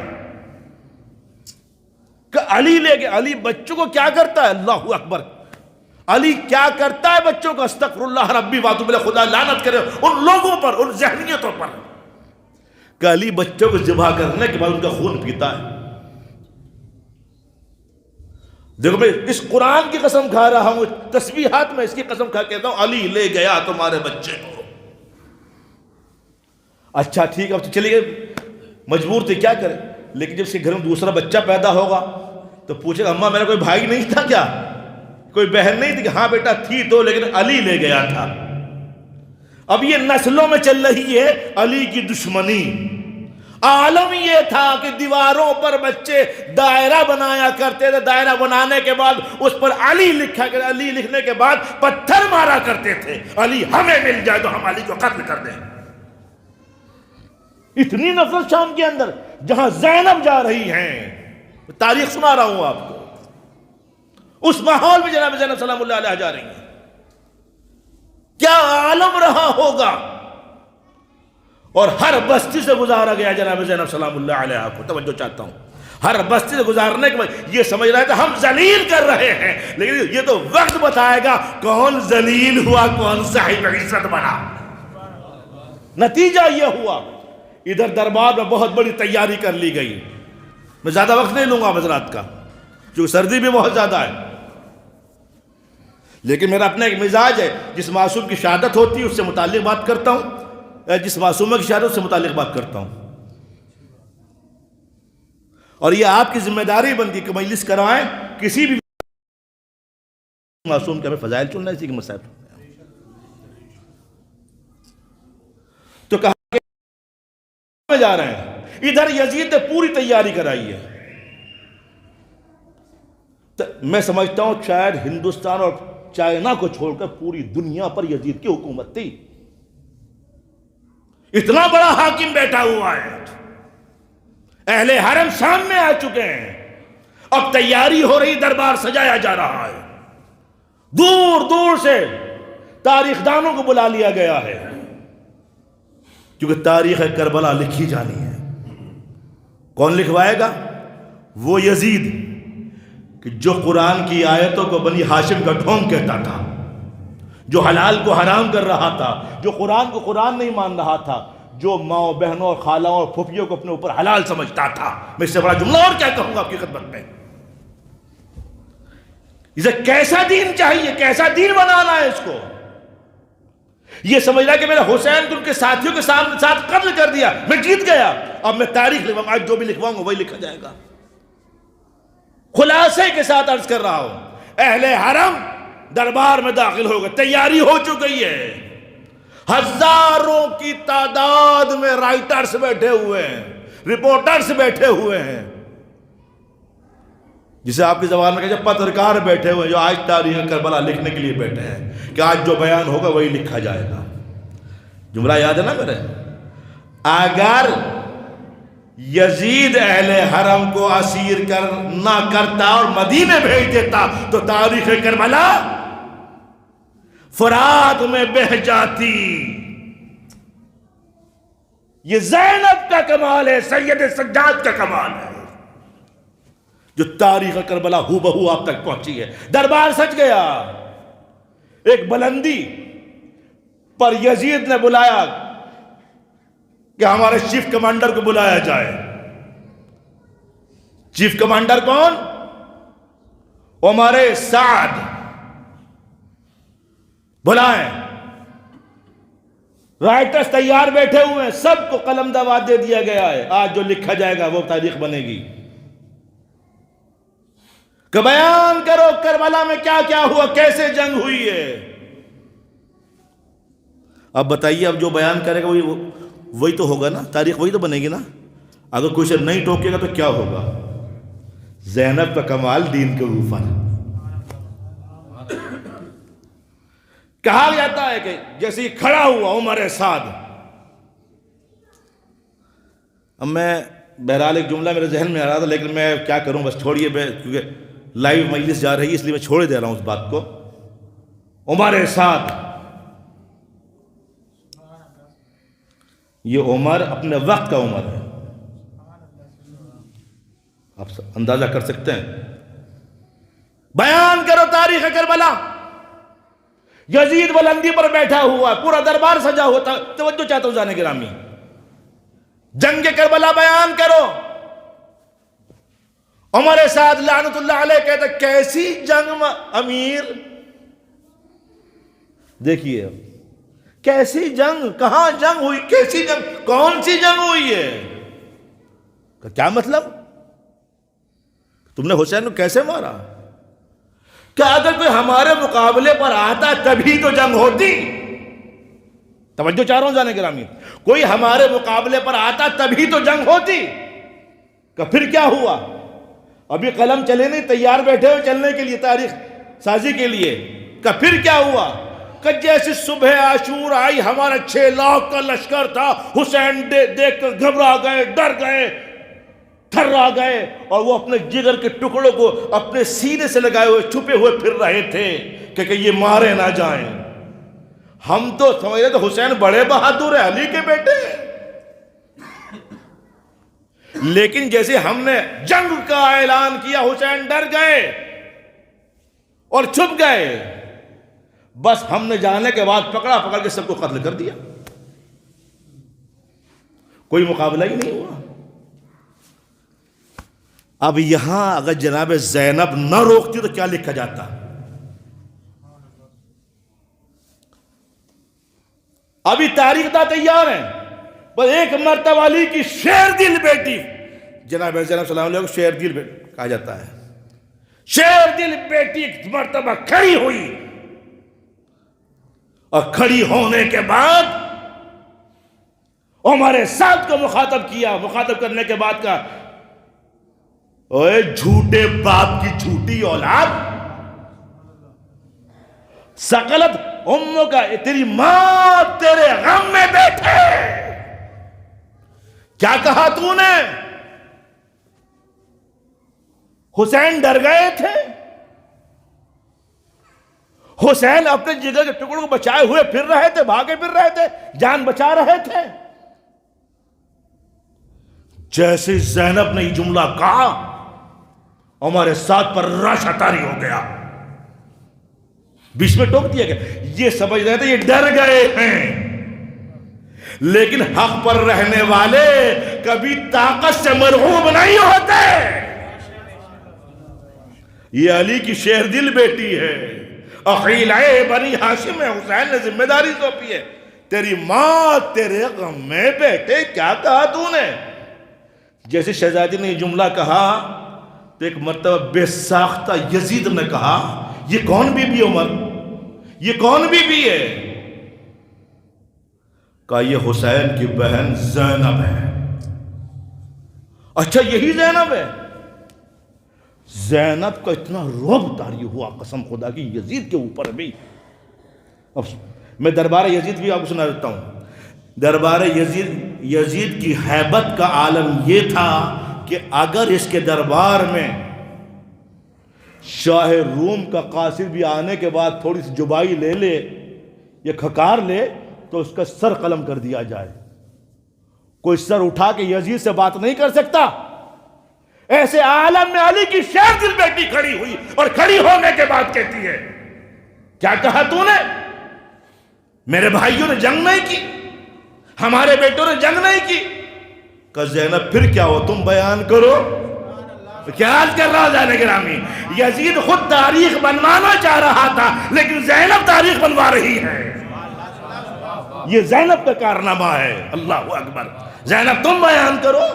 کہ علی لے گیا. علی بچوں کو کیا کرتا ہے, اللہ اکبر, علی کیا کرتا ہے بچوں کو, استغفر اللہ ربی واتوب الیہ, خدا لعنت کرے ان لوگوں پر, ان ذہنیتوں پر, کہ علی بچوں کو ذبح کرنے کے بعد ان کا خون پیتا ہے. دیکھو میں اس قرآن کی قسم کھا رہا ہوں, تسبیحات میں اس کی قسم کھا کہتا ہوں علی لے گیا تمہارے بچے کو. اچھا ٹھیک, اب تو چلیے مجبور تھے کیا کرے, لیکن جب اس کے گھر میں دوسرا بچہ پیدا ہوگا تو پوچھے گا اماں میرا کوئی بھائی نہیں تھا کیا، کوئی بہن نہیں تھی؟ کہ ہاں بیٹا تھی تو، لیکن علی لے گیا تھا۔ اب یہ نسلوں میں چل رہی ہے علی کی دشمنی۔ عالم یہ تھا کہ دیواروں پر بچے دائرہ بنایا کرتے تھے، دائرہ بنانے کے بعد اس پر علی لکھا کرتے، علی لکھنے کے بعد پتھر مارا کرتے تھے، علی ہمیں مل جائے تو ہم علی کو قتل کر دیں۔ اتنی نفرت شام کے اندر، جہاں زینب جا رہی ہیں، تاریخ سنا رہا ہوں آپ کو، اس ماحول میں جناب زینب سلام اللہ علیہ جا رہی ہیں۔ کیا عالم رہا ہوگا، اور ہر بستی سے گزارا گیا جناب زینب سلام اللہ علیہ کو۔ توجہ چاہتا ہوں، ہر بستی سے گزارنے کے بعد یہ سمجھ رہا ہے کہ ہم ذلیل کر رہے ہیں، لیکن یہ تو وقت بتائے گا کون ذلیل ہوا، کون صاحب عزت بنا۔ نتیجہ یہ ہوا، ادھر دربار میں بہت بڑی تیاری کر لی گئی۔ میں زیادہ وقت نہیں لوں گا حضرات کا، کیونکہ سردی بھی بہت زیادہ ہے، لیکن میرا اپنا ایک مزاج ہے، جس معصوم کی شہادت ہوتی ہے اس سے متعلق بات کرتا ہوں، جس معصومہ کی شہادت سے متعلق بات کرتا ہوں۔ اور یہ آپ کی ذمہ داری بنتی کہ مجلس کروائیں کسی بھی معصوم کے، ہمیں فضائل چننا ہے، اسی کے مسائل تو کہا کہ میں جا رہے ہیں۔ ادھر یزید نے پوری تیاری کرائی ہے۔ میں سمجھتا ہوں شاید ہندوستان اور چائنا کو چھوڑ کر پوری دنیا پر یزید کی حکومت تھی، اتنا بڑا حاکم بیٹھا ہوا ہے۔ اہل حرم سامنے آ چکے ہیں، اب تیاری ہو رہی، دربار سجایا جا رہا ہے، دور دور سے تاریخ دانوں کو بلا لیا گیا ہے، کیونکہ تاریخ کربلا لکھی جانی ہے۔ کون لکھوائے گا؟ وہ یزید کہ جو قرآن کی آیتوں کو بنی ہاشم کا ڈھونگ کہتا تھا، جو حلال کو حرام کر رہا تھا، جو قرآن کو قرآن نہیں مان رہا تھا، جو ماں بہنوں اور خالوں اور پھوپھیوں کو اپنے اوپر حلال سمجھتا تھا۔ میں اس سے بڑا جملہ اور کیا کہوں گا آپ کی خدمت میں؟ اسے کیسا دین چاہیے، کیسا دین بنانا ہے اس کو؟ یہ سمجھ رہا ہے کہ میرا حسین کو ان کے ساتھیوں کے ساتھ قتل کر دیا، میں جیت گیا، اب میں تاریخ لکھواؤں گا، آج جو بھی لکھواؤں گا وہی لکھا جائے گا۔ خلاصے کے ساتھ عرض کر رہا ہوں، اہل حرم دربار میں داخل ہو گئے، تیاری ہو چکی ہے، ہزاروں کی تعداد میں رائٹرز بیٹھے ہوئے ہیں، رپورٹرز بیٹھے ہوئے ہیں، جسے آپ کی زبان میں کہتے ہیں پترکار بیٹھے ہوئے ہیں، جو آج تاریخ کربلا لکھنے کے لیے بیٹھے ہیں کہ آج جو بیان ہوگا وہی لکھا جائے گا۔ جملہ یاد ہے نا میرے؟ اگر یزید اہل حرم کو اسیر نہ کرتا اور مدینے بھیج دیتا تو تاریخ کربلا فرات میں بہہ جاتی۔ یہ زینب کا کمال ہے، سید سجاد کا کمال ہے، جو تاریخ کربلا ہو بہو آپ تک پہنچی ہے۔ دربار سج گیا، ایک بلندی پر یزید نے بلایا کہ ہمارے چیف کمانڈر کو بلایا جائے۔ چیف کمانڈر کون؟ عمر سعد، بلائیں۔ رائٹرز تیار بیٹھے ہوئے ہیں، سب کو قلم دوات دے دیا گیا ہے، آج جو لکھا جائے گا وہ تاریخ بنے گی، کہ بیان کرو کربلا میں کیا کیا ہوا، کیسے جنگ ہوئی ہے۔ اب بتائیے، اب جو بیان کرے گا وہی تو ہوگا نا، تاریخ وہی تو بنے گی نا۔ اگر کوئی سے نہیں ٹوکے گا تو کیا ہوگا؟ زینب کا کمال دین کے اوپر کہا جاتا ہے کہ جیسے کھڑا ہوا عمر سعد۔ اب میں بہرحال ایک جملہ میرے ذہن میں آ رہا تھا، لیکن میں کیا کروں، بس چھوڑیے، کیونکہ لائیو مجلس جا رہی ہے اس لیے میں چھوڑے دے رہا ہوں اس بات کو۔ عمر سعد، یہ عمر اپنے وقت کا عمر ہے، آپ اندازہ کر سکتے ہیں۔ بیان کرو تاریخ کربلا، یزید بلندی پر بیٹھا ہوا، پورا دربار سجا ہوا تھا۔ توجہ چاہتا ہوں جانے گرامی، جنگ کربلا بیان کرو۔ عمر سعد لعنت اللہ علیہ کہتا کیسی جنگ امیر؟ دیکھیے کیسی جنگ، کہاں جنگ ہوئی، کیسی جنگ، کون سی جنگ ہوئی ہے؟ کیا مطلب؟ تم نے حسین کو کیسے مارا؟ کہ اگر کوئی ہمارے مقابلے پر آتا تبھی تو جنگ ہوتی. توجہ چاہ رہا ہوں جانے گرامی. کوئی ہمارے مقابلے پر آتا تبھی تو جنگ ہوتی. کہ پھر کیا ہوا؟ ابھی قلم چلے نہیں، تیار بیٹھے ہوئے چلنے کے لیے، تاریخ سازی کے لیے. کہ پھر کیا ہوا؟ کہ جیسے صبح عاشور آئی، ہمارا 6 لاکھ کا لشکر تھا، حسین دیکھ کر گھبرا گئے، ڈر گئے، تھرا گئے، اور وہ اپنے جگر کے ٹکڑوں کو اپنے سینے سے لگائے ہوئے چھپے ہوئے پھر رہے تھے کہ یہ مارے نہ جائیں. ہم تو سمجھ رہے تھے حسین بڑے بہادر ہیں، علی کے بیٹے ہیں. لیکن جیسے ہم نے جنگ کا اعلان کیا، حسین ڈر گئے اور چھپ گئے. بس ہم نے جانے کے بعد پکڑ کے سب کو قتل کر دیا. کوئی مقابلہ ہی نہیں ہوا. اب یہاں اگر جناب زینب نہ روکتی تو کیا لکھا جاتا؟ ابھی تاریخ دا تیار ہے. بس ایک مرتبہ علی کی شیر دل بیٹی جناب زینب صلی اللہ علیہ وسلم کو شیر دل کہا جاتا ہے. شیر دل بیٹی ایک مرتبہ کھڑی ہوئی، اور کھڑی ہونے کے بعد عمر سعد کو مخاطب کیا. مخاطب کرنے کے بعد کہا، اوے جھوٹے باپ کی جھوٹی اولاد، سقلت اموں کا، تیری ماں تیرے غم میں بیٹھے. کیا کہا تو نے؟ حسین ڈر گئے تھے. حسین اپنے جگر کے ٹکڑوں کو بچائے ہوئے پھر رہے تھے، بھاگے پھر رہے تھے، جان بچا رہے تھے. جیسے زینب نے یہ جملہ کہا، ہمارے ساتھ پر راشا طاری ہو گیا، بیچ میں ٹوک دیا گیا. یہ سمجھ رہے تھے یہ ڈر گئے ہیں. لیکن حق پر رہنے والے کبھی طاقت سے مرعوب نہیں ہوتے. یہ علی کی شیر دل بیٹی ہے، اخیلائے بنی ہاشم ہے. حسین نے ذمہ داری سونپی ہے. تیری ماں تیرے غم میں بیٹھے. کیا کہا تو نے؟ جیسے شہزادی نے یہ جملہ کہا تو ایک مرتبہ بے ساختہ یزید نے کہا، یہ کون بی بی عمر؟ یہ کون بی بی ہے؟ کہا یہ حسین کی بہن زینب ہے. اچھا یہی زینب ہے؟ زینب کا اتنا رعب طاری ہوا قسم خدا کی یزید کے اوپر بھی. اب میں دربار یزید بھی آپ کو سنا دیتا ہوں. دربار یزید کی ہیبت کا عالم یہ تھا کہ اگر اس کے دربار میں شاہ روم کا قاصد بھی آنے کے بعد تھوڑی سی جبائی لے لے یا کھکار لے تو اس کا سر قلم کر دیا جائے. کوئی سر اٹھا کے یزید سے بات نہیں کر سکتا. ایسے عالم میں علی کی شیر دل بیٹی کھڑی ہوئی اور کھڑی ہونے کے بعد کہتی ہے، کیا کہا تو نے؟ میرے بھائیوں نے جنگ نہیں کی، ہمارے بیٹوں نے جنگ نہیں کی. کہ زینب پھر کیا ہو، تم بیان کرو. کیا عرض کر رہا جانے گرامی، یزید خود تاریخ بنوانا چاہ رہا تھا لیکن زینب تاریخ بنوا رہی ہے. یہ زینب کا کارنامہ ہے. اللہ اکبر. زینب تم بیان کرو.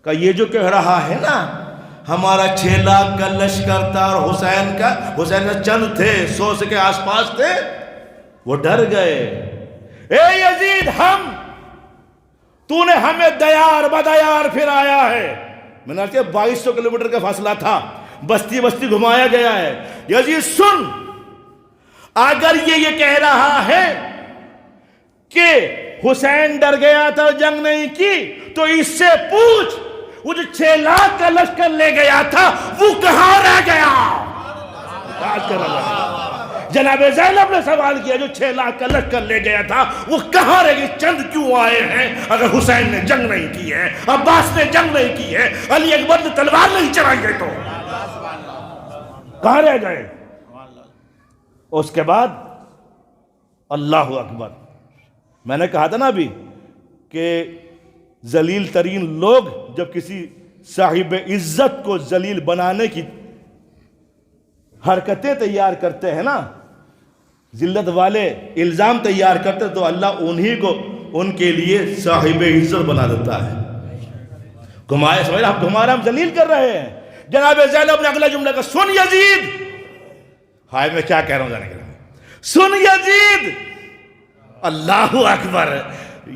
کہ یہ جو کہہ رہا ہے نا ہمارا 6 لاکھ کا لشکر تھا اور حسین کا چند تھے، 100 کے آس پاس تھے، وہ ڈر گئے. اے یزید، تو نے ہمیں دیار بدیار پھر آیا ہے. میں نے کہا 2200 کلومیٹر کا فاصلہ تھا، بستی بستی گھمایا گیا ہے. یزید سن، اگر یہ کہہ رہا ہے کہ حسین ڈر گیا تھا جنگ نہیں کی تو اس سے پوچھ وہ جو 6 لاکھ کا لشکر لے گیا تھا وہ کہاں رہ گیا؟ جناب زینب نے سوال کیا، جو 6 لاکھ کا لشکر لے گیا تھا وہ کہاں رہ گئے؟ چند کیوں آئے ہیں؟ اگر حسین نے جنگ نہیں کی ہے، عباس نے جنگ نہیں کی ہے، علی اکبر نے تلوار نہیں چلائی ہے، تو کہاں رہ گئے؟ اس کے بعد اللہ اکبر. میں نے کہا تھا نا ابھی کہ ذلیل ترین لوگ جب کسی صاحب عزت کو ذلیل بنانے کی حرکتیں تیار کرتے ہیں نا، ذلت والے الزام تیار کرتے تو اللہ انہی کو ان کے لیے صاحب عزت بنا دیتا ہے. گھمائے سمجھ ہم ذلیل کر رہے ہیں. جناب زینب نے اگلا جملہ کہا سن یزید، ہائے میں کیا کہہ رہا ہوں جانے کے لیے، سن یزید، اللہ اکبر.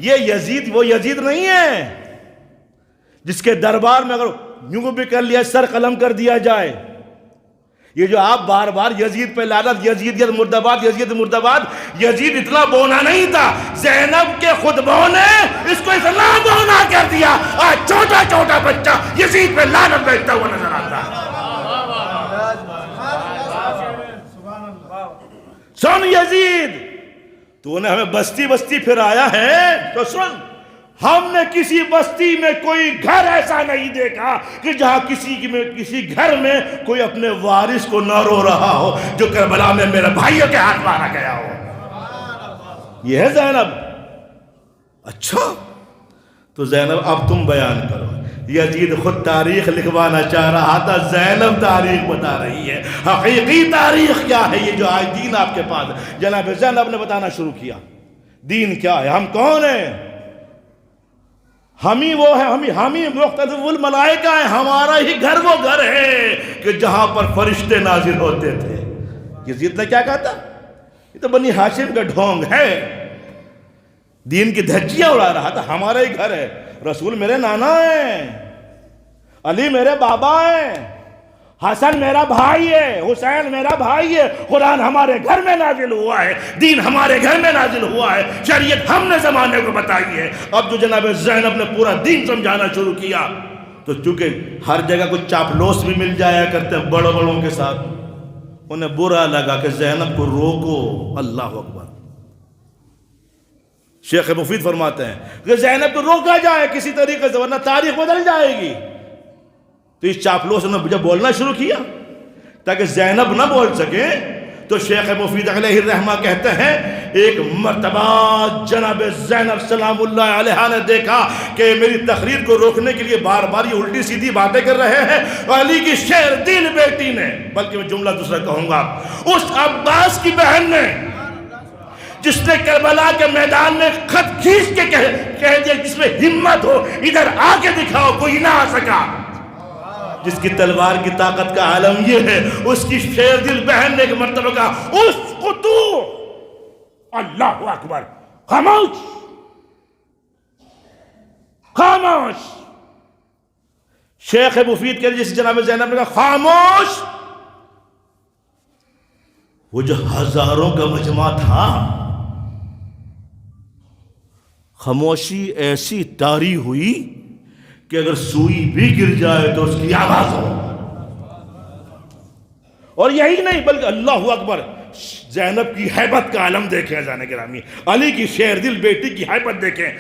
یہ یزید وہ یزید نہیں ہے جس کے دربار میں اگر یوں بھی کر لیا سر قلم کر دیا جائے. یہ جو آپ بار بار یزید پہ لعنت، یزید مرد آباد، یزید مرد آباد، یزید اتنا بونا نہیں تھا، زینب کے خود بہو نے اس کو اتنا بونا کر دیا آج چھوٹا چھوٹا بچہ یزید پہ لعنت بیچتا ہوا نظر آتا ہے. سن یزید، تو نے ہمیں بستی بستی پھر آیا ہے تو سن، ہم نے کسی بستی میں کوئی گھر ایسا نہیں دیکھا کہ جہاں کسی گھر میں کوئی اپنے وارث کو نہ رو رہا ہو جو کربلا میں میرے بھائیوں کے ہاتھ مارا گیا ہو. یہ ہے زینب. اچھا تو زینب اب تم بیان کرو. یزید خود تاریخ لکھوانا چاہ رہا تھا، زینب تاریخ بتا رہی ہے. حقیقی تاریخ کیا ہے یہ جو آج دین آپ کے پاس ہے؟ جناب زینب نے بتانا شروع کیا دین کیا ہے، ہم کون ہیں. ہم ہی وہ ہیں، ہم ہی مختلف الملائکہ ہیں. ہمارا ہی گھر وہ گھر ہے کہ جہاں پر فرشتے نازل ہوتے تھے. یزید نے کیا کہا تھا؟ یہ تو بنی ہاشم کا ڈھونگ ہے، دین کی دھجیاں اڑا رہا تھا. ہمارا ہی گھر ہے، رسول میرے نانا ہیں، علی میرے بابا ہیں، حسن میرا بھائی ہے، حسین میرا بھائی ہے. قرآن ہمارے گھر میں نازل ہوا ہے، دین ہمارے گھر میں نازل ہوا ہے، شریعت ہم نے زمانے کو بتائی ہے. اب جو جناب زینب نے پورا دین سمجھانا شروع کیا تو چونکہ ہر جگہ کچھ چاپلوس بھی مل جایا کرتے ہیں بڑوں بڑوں کے ساتھ، انہیں برا لگا کہ زینب کو روکو. اللہ اکبر. شیخ مفید فرماتے ہیں کہ زینب کو روکا جائے کسی طریقے سے ورنہ تاریخ بدل جائے گی. تو اس چاپلوس نے جب بولنا شروع کیا تاکہ زینب نہ بول سکے تو شیخ مفید علیہ الرحمہ کہتے ہیں ایک مرتبہ جناب زینب سلام اللہ علیہ نے دیکھا کہ میری تقریر کو روکنے کے لیے بار بار یہ الٹی سیدھی باتیں کر رہے ہیں. علی کی شیر دل بیٹی نے، بلکہ میں جملہ دوسرا کہوں گا، اس عباس کی بہن نے جس نے کربلا کے میدان میں خط کھینچ کے کہہ دیا جس میں ہمت ہو ادھر آ کے دکھاؤ، کوئی نہ آ سکا. جس کی تلوار کی طاقت کا عالم یہ ہے، اس کی شیر دل بہن نے ایک مرتبہ کہا اسقطوا. اللہ اکبر. خاموش خاموش. شیخ مفید کے جس جناب زینب نے کہا خاموش. وہ جو ہزاروں کا مجمع تھا، خاموشی ایسی طاری ہوئی کہ اگر سوئی بھی گر جائے تو اس کی آواز ہو. اور یہی نہیں بلکہ اللہ اکبر، زینب کی ہیبت کا عالم دیکھیں جانے گرامی، علی کی شیر دل بیٹی کی ہیبت دیکھیں.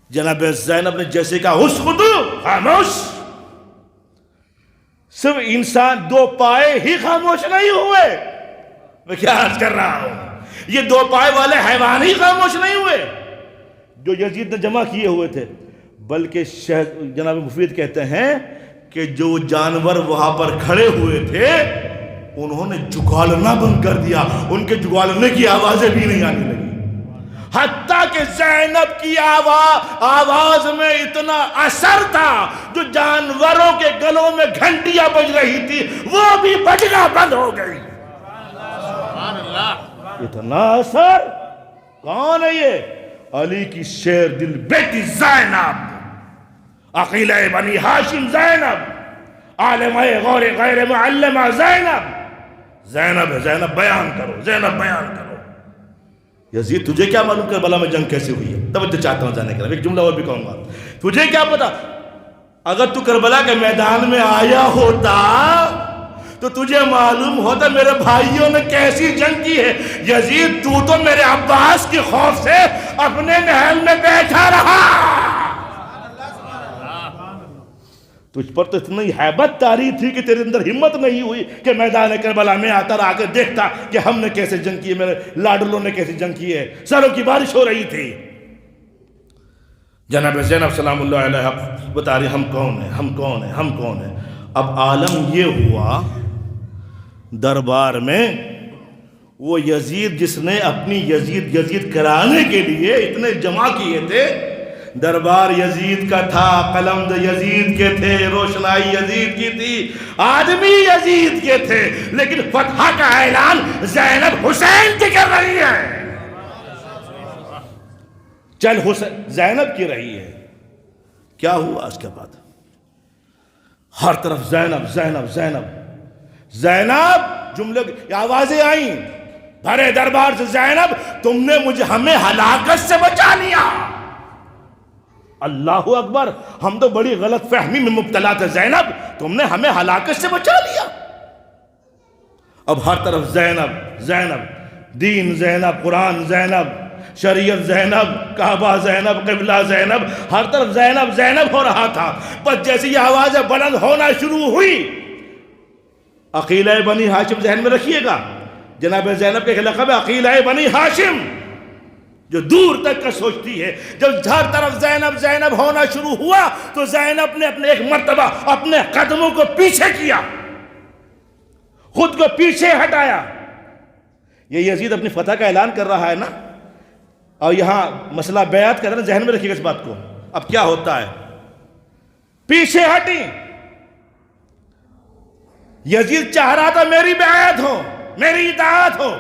جناب زینب نے جیسے کہا اسقطوا، خاموش. صرف انسان دو پائے ہی خاموش نہیں ہوئے. میں کیا عرض کر رہا ہوں، یہ دو پائے والے حیوان ہی خاموش نہیں ہوئے جو یزید نے جمع کیے ہوئے تھے، بلکہ جناب مفید کہتے ہیں کہ جو جانور وہاں پر کھڑے ہوئے تھے انہوں نے جگالنا بند کر دیا، ان کے جگالنے کی آوازیں بھی نہیں آنے لگی. حتیٰ کہ زینب کی آواز میں اتنا اثر تھا، جو جانوروں کے گلوں میں گھنٹیاں بج رہی تھی وہ بھی بجنا بند ہو گئی. اتنا اثر. کون ہے یہ؟ علی کی شیر دل بیٹی زینب، عقیلہ بنی ہاشم زینب، عالمہ غور غیر معلمہ زینب. زینب ہے، زینب بیان کرو، زینب بیان کرو. یزید تجھے کیا معلوم کربلا میں جنگ کیسے ہوئی ہے؟ توجہ چاہتا ہوں جانے کے لیے. ایک جملہ اور بھی کہوں گا، تجھے کیا پتا اگر تو کربلا کے میدان میں آیا ہوتا تو تجھے معلوم ہوتا میرے بھائیوں نے کیسی جنگ کی ہے. یزید تو میرے عباس کی خوف سے اپنے محل میں بیٹھا رہا. تجھ پر تو اتنی ہیبت طاری تھی کہ تیرے اندر ہمت نہیں ہوئی کہ میدان کربلا میں آتا رہا کے دیکھتا کہ ہم نے کیسے جنگ کی ہے، میرے لاڈلوں نے کیسے جنگ کی ہے. سروں کی بارش ہو رہی تھی. جناب زینب سلام اللہ علیہ بتا رہی ہم کون ہیں، ہم کون ہیں، ہم کون ہیں. اب عالم یہ ہوا دربار میں وہ یزید جس نے اپنی یزید کرانے کے لیے اتنے جمع کیے تھے، دربار یزید کا تھا، قلم یزید کے تھے، روشنائی یزید کی تھی، آدمی یزید کے تھے، لیکن فتح کا اعلان زینب حسین کی کر رہی ہے، چل حسین زینب کی رہی ہے۔ کیا ہوا اس کے بعد؟ ہر طرف زینب زینب زینب زینب، جملے کی آوازیں آئیں بھرے دربار سے، زینب تم نے ہمیں ہلاکت سے بچا لیا۔ اللہ اکبر، ہم تو بڑی غلط فہمی میں مبتلا تھے، زینب تم نے ہمیں ہلاکت سے بچا لیا۔ اب ہر طرف زینب زینب، دین زینب، قرآن زینب، شریعت زینب، کعبہ زینب، قبلہ زینب، ہر طرف زینب زینب ہو رہا تھا۔ بس جیسے یہ آوازیں بلند ہونا شروع ہوئی، عقیلہ بنی ہاشم ذہن میں رکھیے گا، جناب زینب کے لقب ہے عقیلہ بنی ہاشم، جو دور تک کا سوچتی ہے۔ جب ہر طرف زینب زینب ہونا شروع ہوا تو زینب نے اپنے ایک مرتبہ اپنے قدموں کو پیچھے کیا، خود کو پیچھے ہٹایا۔ یہ یزید اپنی فتح کا اعلان کر رہا ہے نا، اور یہاں مسئلہ بیعت کا ہے نا، ذہن میں رکھیے گا اس بات کو۔ اب کیا ہوتا ہے؟ پیچھے ہٹی، یزید چاہ رہا تھا میری بیعت ہو، میری اطاعت ہو،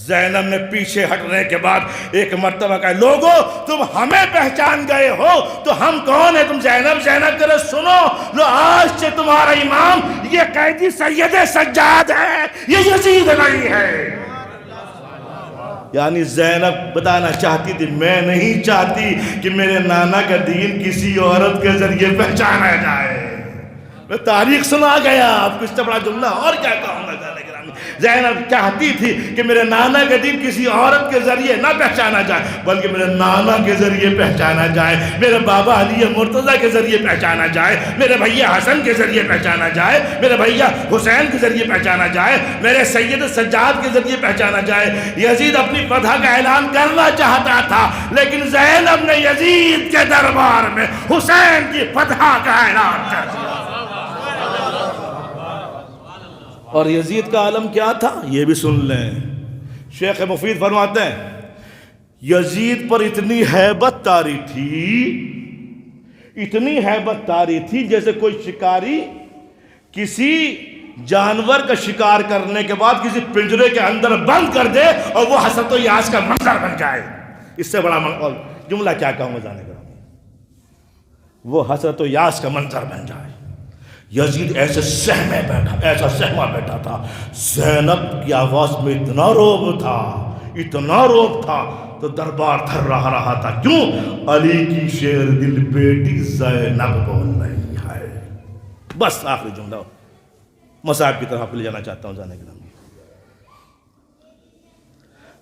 زینب نے پیچھے ہٹنے کے بعد ایک مرتبہ کہا، لوگو تم ہمیں پہچان گئے ہو تو ہم کون ہیں؟ تم زینب زینب کرے، سنو لو، آج سے تمہارا امام یہ قیدی سید سجاد ہے، یہ یزید نہیں ہے۔ یعنی زینب بتانا چاہتی تھی، میں نہیں چاہتی کہ میرے نانا کا دین کسی عورت کے ذریعے پہچانا جائے۔ میں تاریخ سنا گیا، آپ کو اس سے بڑا جملہ اور کیا کہوں گا؟ زینب چاہتی تھی کہ میرے نانا کا دین کسی عورت کے ذریعے نہ پہچانا جائے، بلکہ میرے نانا کے ذریعے پہچانا جائے، میرے بابا علی مرتضیٰ کے ذریعے پہچانا جائے، میرے بھیا حسن کے ذریعے پہچانا جائے، میرے بھیا حسین کے ذریعے پہچانا جائے، میرے سید سجاد کے ذریعے پہچانا جائے۔ یزید اپنی فتح کا اعلان کرنا چاہتا تھا، لیکن زینب نے یزید کے دربار میں حسین کی فتح کا اعلان کر دیا۔ اور یزید کا عالم کیا تھا یہ بھی سن لیں۔ شیخ مفید فرماتے ہیں یزید پر اتنی ہیبت طاری تھی، اتنی ہیبت طاری تھی، جیسے کوئی شکاری کسی جانور کا شکار کرنے کے بعد کسی پنجرے کے اندر بند کر دے اور وہ حسرت و یاس کا منظر بن جائے۔ اس سے بڑا جملہ کیا کہوں گا جانے گا، وہ حسرت و یاس کا منظر بن جائے۔ یزید ایسے سہمے بیٹھا، ایسا سہما بیٹھا تھا، زینب کی آواز میں اتنا روب تھا، اتنا روب تھا تو دربار تھر رہا تھا۔ کیوں؟ علی کی شیر دل بیٹی زینب بول رہی ہے۔ بس آخری جملہ مصاحب کی طرف آپ کو لے جانا چاہتا ہوں جانے کے نام۔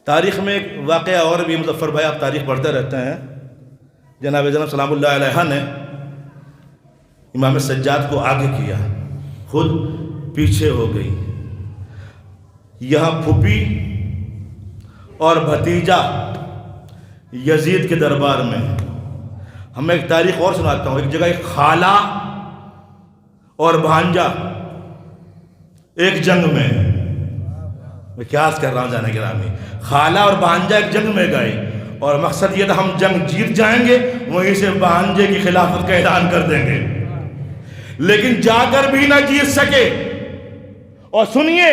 تاریخ میں ایک واقعہ اور بھی، مظفر بھائی آپ تاریخ پڑھتے رہتے ہیں، جناب زینب سلام اللہ علیہ نے امام سجاد کو آگے کیا، خود پیچھے ہو گئی۔ یہاں پھوپھی اور بھتیجا یزید کے دربار میں، ہمیں ایک تاریخ اور سناتا ہوں۔ ایک جگہ ایک خالہ اور بھانجا ایک جنگ میں قیاس کر رہا ہوں جانے کے رامی، خالہ اور بھانجا ایک جنگ میں گئے اور مقصد یہ تھا ہم جنگ جیت جائیں گے، وہیں سے بھانجے کی خلافت کا اعلان کر دیں گے، لیکن جا کر بھی نہ جیت سکے۔ اور سنیے،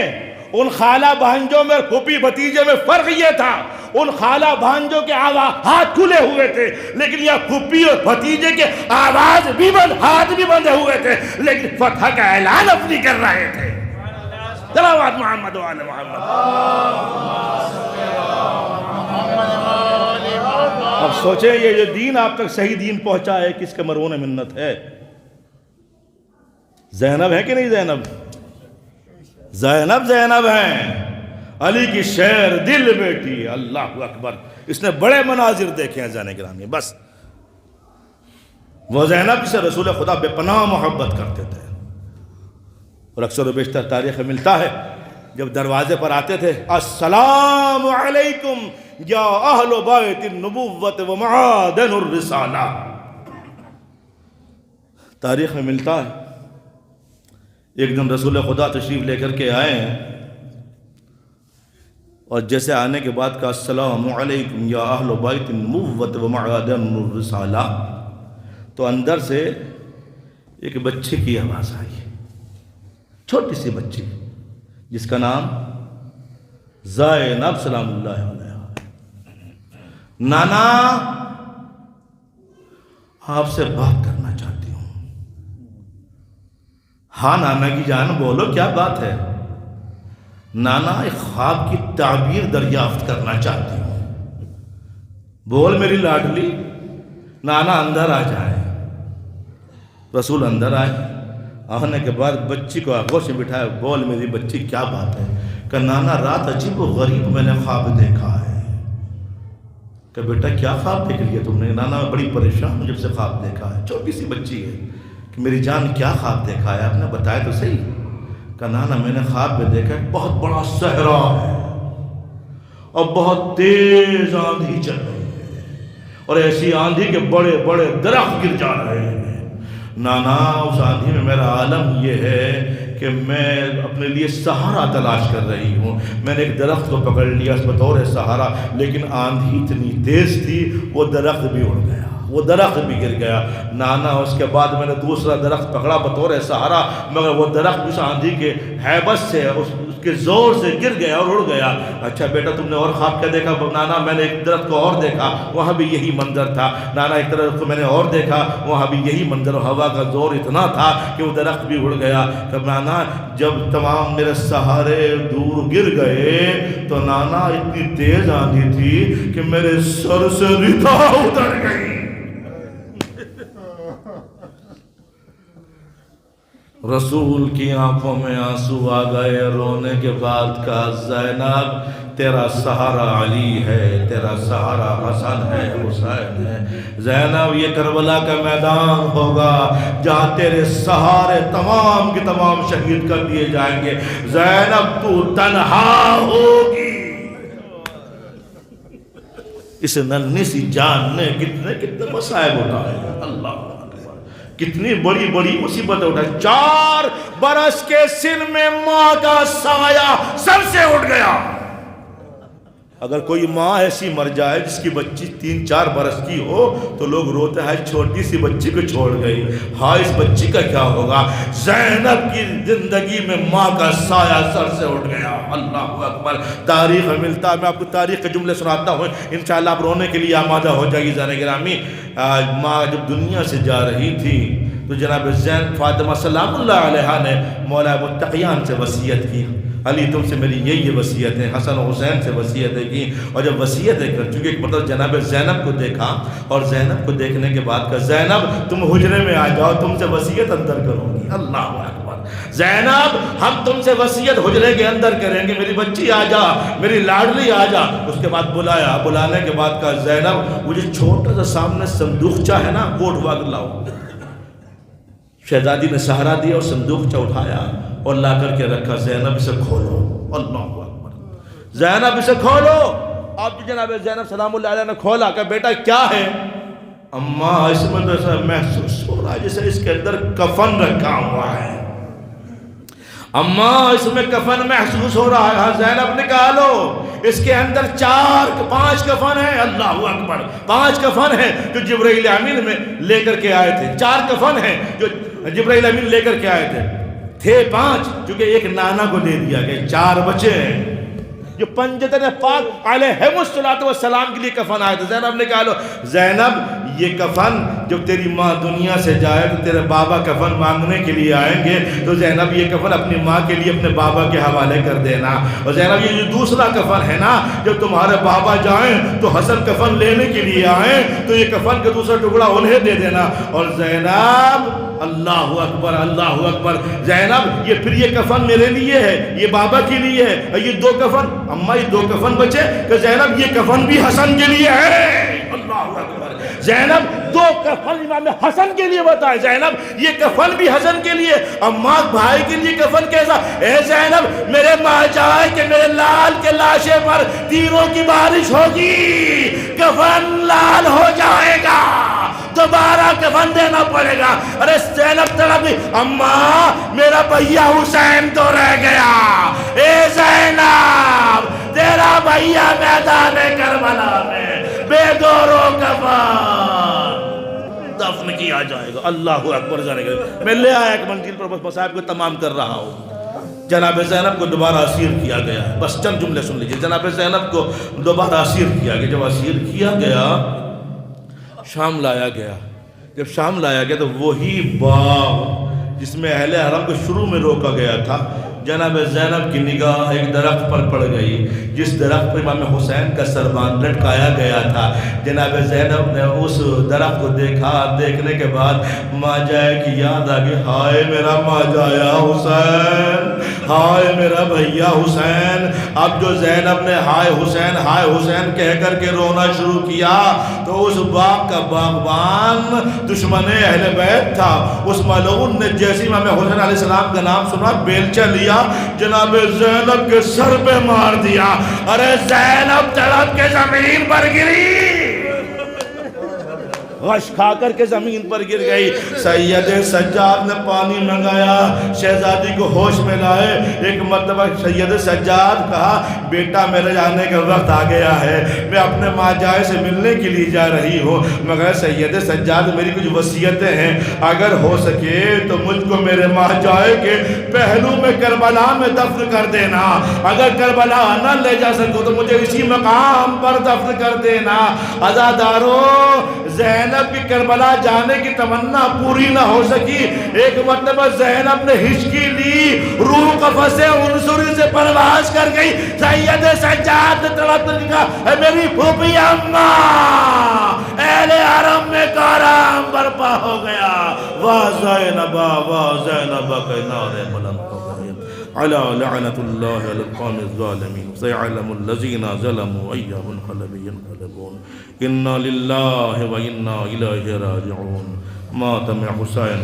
ان خالہ بھانجوں میں پھوپھی بھتیجے میں فرق یہ تھا، ان خالہ بھانجوں کے ہاتھ کھلے ہوئے تھے، لیکن یہ پھوپھی اور بھتیجے کے آواز بھی بند، ہاتھ بھی بندھے ہوئے تھے، لیکن فتح کا اعلان اپنی کر رہے تھے۔ صلوات محمد و آل محمد۔ اب سوچیں یہ جو دین آپ تک صحیح دین پہنچا ہے کس کے مرہون منت ہے؟ زینب ہے کہ نہیں زینب؟ زینب زینب ہیں، علی کی شیر دل بیٹی، اللہ اکبر۔ اس نے بڑے مناظر دیکھے ہیں جانے گرامی۔ بس وہ زینب سے رسول خدا بے پناہ محبت کرتے تھے، اور اکثر و بیشتر تاریخ میں ملتا ہے جب دروازے پر آتے تھے، السلام علیکم یا اہل بیت النبوت و معادن الرسالہ۔ تاریخ میں ملتا ہے ایک دن رسول خدا تشریف لے کر کے آئے ہیں اور جیسے آنے کے بعد کہا السلام علیکم یا اہل بیت النبوۃ و معادن الرسالہ، تو اندر سے ایک بچے کی آواز آئی، چھوٹی سی بچی جس کا نام زینب سلام اللہ علیہ، نانا آپ سے بات کرنا چاہتی ہوں۔ ہاں نانا کی جان بولو کیا بات ہے؟ نانا ایک خواب کی تعبیر دریافت کرنا چاہتی ہوں۔ بول میری لاڈلی۔ نانا اندر آ جائے۔ رسول اندر آئے، آنے کے بعد بچی کو آنکھوں سے بٹھایا، بول میری بچی کیا بات ہے؟ کہ نانا رات عجیب و غریب میں نے خواب دیکھا ہے۔ کہ بیٹا کیا خواب دیکھ لیا تم نے؟ نانا میں بڑی پریشان ہوں جب سے خواب دیکھا ہے۔ چھوٹی سی بچی ہے کہ میری جان کیا خواب دیکھا ہے؟ آپ نے بتایا تو صحیح۔ کہ نانا میں نے خواب میں دیکھا ہے بہت بڑا صحرا ہے اور بہت تیز آندھی چل رہی ہے اور ایسی آندھی کے بڑے بڑے درخت گر جا رہے ہیں۔ نانا اس آندھی میں میرا عالم یہ ہے کہ میں اپنے لیے سہارا تلاش کر رہی ہوں۔ میں نے ایک درخت کو پکڑ لیا اس بطور سہارا، لیکن آندھی اتنی تیز تھی وہ درخت بھی اڑ گیا، وہ درخت بھی گر گیا۔ نانا اس کے بعد میں نے دوسرا درخت پکڑا بطور سہارا، مگر وہ درخت اس آندھی کے ہیبت سے اس کے زور سے گر گیا اور اڑ گیا۔ اچھا بیٹا تم نے اور خواب کیا دیکھا؟ نانا میں نے ایک درخت کو اور دیکھا، وہاں بھی یہی منظر تھا۔ نانا ایک درخت کو میں نے اور دیکھا، وہاں بھی یہی منظر، ہوا کا زور اتنا تھا کہ وہ درخت بھی اڑ گیا۔ کہ نانا جب تمام میرے سہارے دور گر گئے تو نانا اتنی تیز آندھی تھی کہ میرے سر سے ردا اتر گئی۔ رسول کی آنکھوں میں آنسو آ گئے، رونے کے بعد کہا زینب تیرا سہارا علی ہے، تیرا سہارا حسن ہے، حسین ہے۔ زینب یہ کربلا کا میدان ہوگا جہاں تیرے سہارے تمام کے تمام شہید کر دیے جائیں گے۔ زینب تو تنہا ہوگی۔ اس ننھی سی جان نے کتنے مصائب اٹھائے، اللہ کتنی بڑی بڑی مصیبت اٹھائی۔ 4 برس کے سن میں ماں کا سایہ سر سے اٹھ گیا۔ اگر کوئی ماں ایسی مر جائے جس کی بچی 3-4 برس کی ہو تو لوگ روتے ہیں چھوٹی سی بچی کو چھوڑ گئی، ہاں اس بچی کا کیا ہوگا؟ زینب کی زندگی میں ماں کا سایہ سر سے اٹھ گیا۔ اللہ اکبر۔ تاریخ میں ملتا ہے، میں آپ کو تاریخ کے جملے سناتا ہوں، انشاءاللہ آپ رونے کے لیے آمادہ ہو جائیے۔ زین گرامی، ماں جب دنیا سے جا رہی تھی تو جناب زین فاطمہ سلام اللہ علیہ نے مولا متقیان سے وصیت کی، علی تم سے میری یہ وصیت ہے، حسن و حسین سے وصیتیں کی۔ اور جب وصیتیں کر چکے ایک مطلب جناب زینب کو دیکھا، اور زینب کو دیکھنے کے بعد کہا زینب تم حجرے میں آ جاؤ، تم سے وصیت اندر کروں گی۔ اللہ اکبر۔ زینب ہم تم سے وصیت حجرے کے اندر کریں گے، میری بچی آ جا، میری لاڈلی آ جا۔ اس کے بعد بلایا، بلانے کے بعد کہا زینب وہ جو چھوٹا سا سامنے صندوقچہ ہے نا وہ اٹھوا کر لاؤ۔ شہزادی نے سہارا دیا اور صندوقچہ اٹھایا اور لا کر کے رکھا۔ زینب اسے کھولو۔ اللہ اکبر۔ زینب اسے کھولو۔ اب جناب زینب سلام اللہ علیہ نے کھولا کہ بیٹا کیا ہے؟ اماں اس میں تو ایسا محسوس ہو رہا ہے جیسے اس کے اندر کفن رکھا ہوا ہے۔ اماں اس میں کفن محسوس ہو رہا ہے۔ ہاں زینب نکالو، اس کے اندر 4-5 کفن ہیں۔ اللہ اکبر۔ 5 کفن ہیں جو جبرائیل امین میں لے کر کے آئے تھے، 4 کفن ہیں جو جبرائیل امین لے کر کے آئے تھے 5 چونکہ ایک نانا کو دے دیا گیا، 4 بچے ہیں جو پنجتن پاک علیہ السلام کے لیے کفن آئے تھے۔ زینب نے کہا لو زینب یہ کفن جب تیری ماں دنیا سے جائے تو تیرے بابا کفن مانگنے کے لیے آئیں گے، تو زینب یہ کفن اپنی ماں کے لیے اپنے بابا کے حوالے کر دینا۔ اور زینب یہ جو دوسرا کفن ہے نا، جب تمہارے بابا جائیں تو حسن کفن لینے کے لیے آئیں تو یہ کفن کا دوسرا ٹکڑا انہیں دے دینا۔ اور زینب اللہ اکبر، اللہ اکبر۔ زینب یہ پھر یہ کفن میرے لیے ہے، یہ بابا کے لیے ہے، اور یہ 2 کفن اماں یہ 2 کفن بچے کہ زینب یہ کفن بھی حسن کے لیے ہے۔ اللہ اکبر۔ زینب 2 کفن امام حسن کے لیے بتائے، زینب یہ کفن بھی حسن کے لیے، اماں بھائی کے لیے کفن کیسا؟ اے زینب میرے ماں جائے کہ میرے لال کے لاشے پر تیروں کی بارش ہوگی، کفن لال ہو جائے گا، دوبارہ کفن دینا پڑے گا۔ ارے زینب تڑپی، اماں میرا بھیا حسین تو رہ گیا۔ اے زینب تیرا آ جائے گا. اللہ اکبر. جانے گا میں لے آیا ایک منزل پر بس مصائب کو تمام کر رہا ہوں. جناب زینب کو دوبارہ اسیر کیا گیا. بس چند جملے سن لیجئے. جناب زینب کو دوبارہ اسیر کیا گیا. جب اسیر کیا گیا شام لایا گیا. جب شام لایا گیا تو وہی باغ جس میں اہل حرم کو شروع میں روکا گیا تھا، جناب زینب کی نگاہ ایک درخت پر پڑ گئی جس درخت پر امام حسین کا سربان لٹکایا گیا تھا. جناب زینب نے اس درخت کو دیکھا. دیکھنے کے بعد ماجائے کی یاد آ گئی. ہائے میرا ماجایا حسین، ہائے میرا بھیا حسین. اب جو زینب نے ہائے حسین کہہ کر کے رونا شروع کیا تو اس باغ کا باغبان دشمن اہل بیت تھا. اس ملعون نے جیسے امام حسین علیہ السلام کا نام سنا بیلچہ لیا، جناب زینب کے سر پہ مار دیا. ارے زینب تڑپ کے زمین پر گری، غش کھا کر کے زمین پر گر گئی. سید سجاد نے پانی منگایا، شہزادی کو ہوش میں لائے. ایک مرتبہ سید سجاد کہا بیٹا میرے جانے کا وقت آ گیا ہے، میں اپنے ماں جائے سے ملنے کے لیے جا رہی ہوں. مگر سید سجاد میری کچھ وصیتیں ہیں، اگر ہو سکے تو مجھ کو میرے ماں جائے کے پہلو میں کربلا میں دفن کر دینا. اگر کربلا نہ لے جا سکو تو مجھے اسی مقام پر دفن کر دینا. عزادارو، زینب کی کربلا جانے کی تمنا پوری نہ ہو سکی. ایک مرتبہ زینب نے ہچکی لی، روح قفس عنصری سے پرواز کر گئی. سید سجاد نے تڑپ کر کہا اے میری پھوپھی اماں، اہل حرم میں کارام برپا ہو گیا. واہ زینبا کے نعرے بلند ہو گئے. علی لعنت اللہ علی القوم الظالمین سیعلم الذین ظلموا ای منقلب ینقلبون. انا للہ و انا الیہ راجعون. ماتم حسین.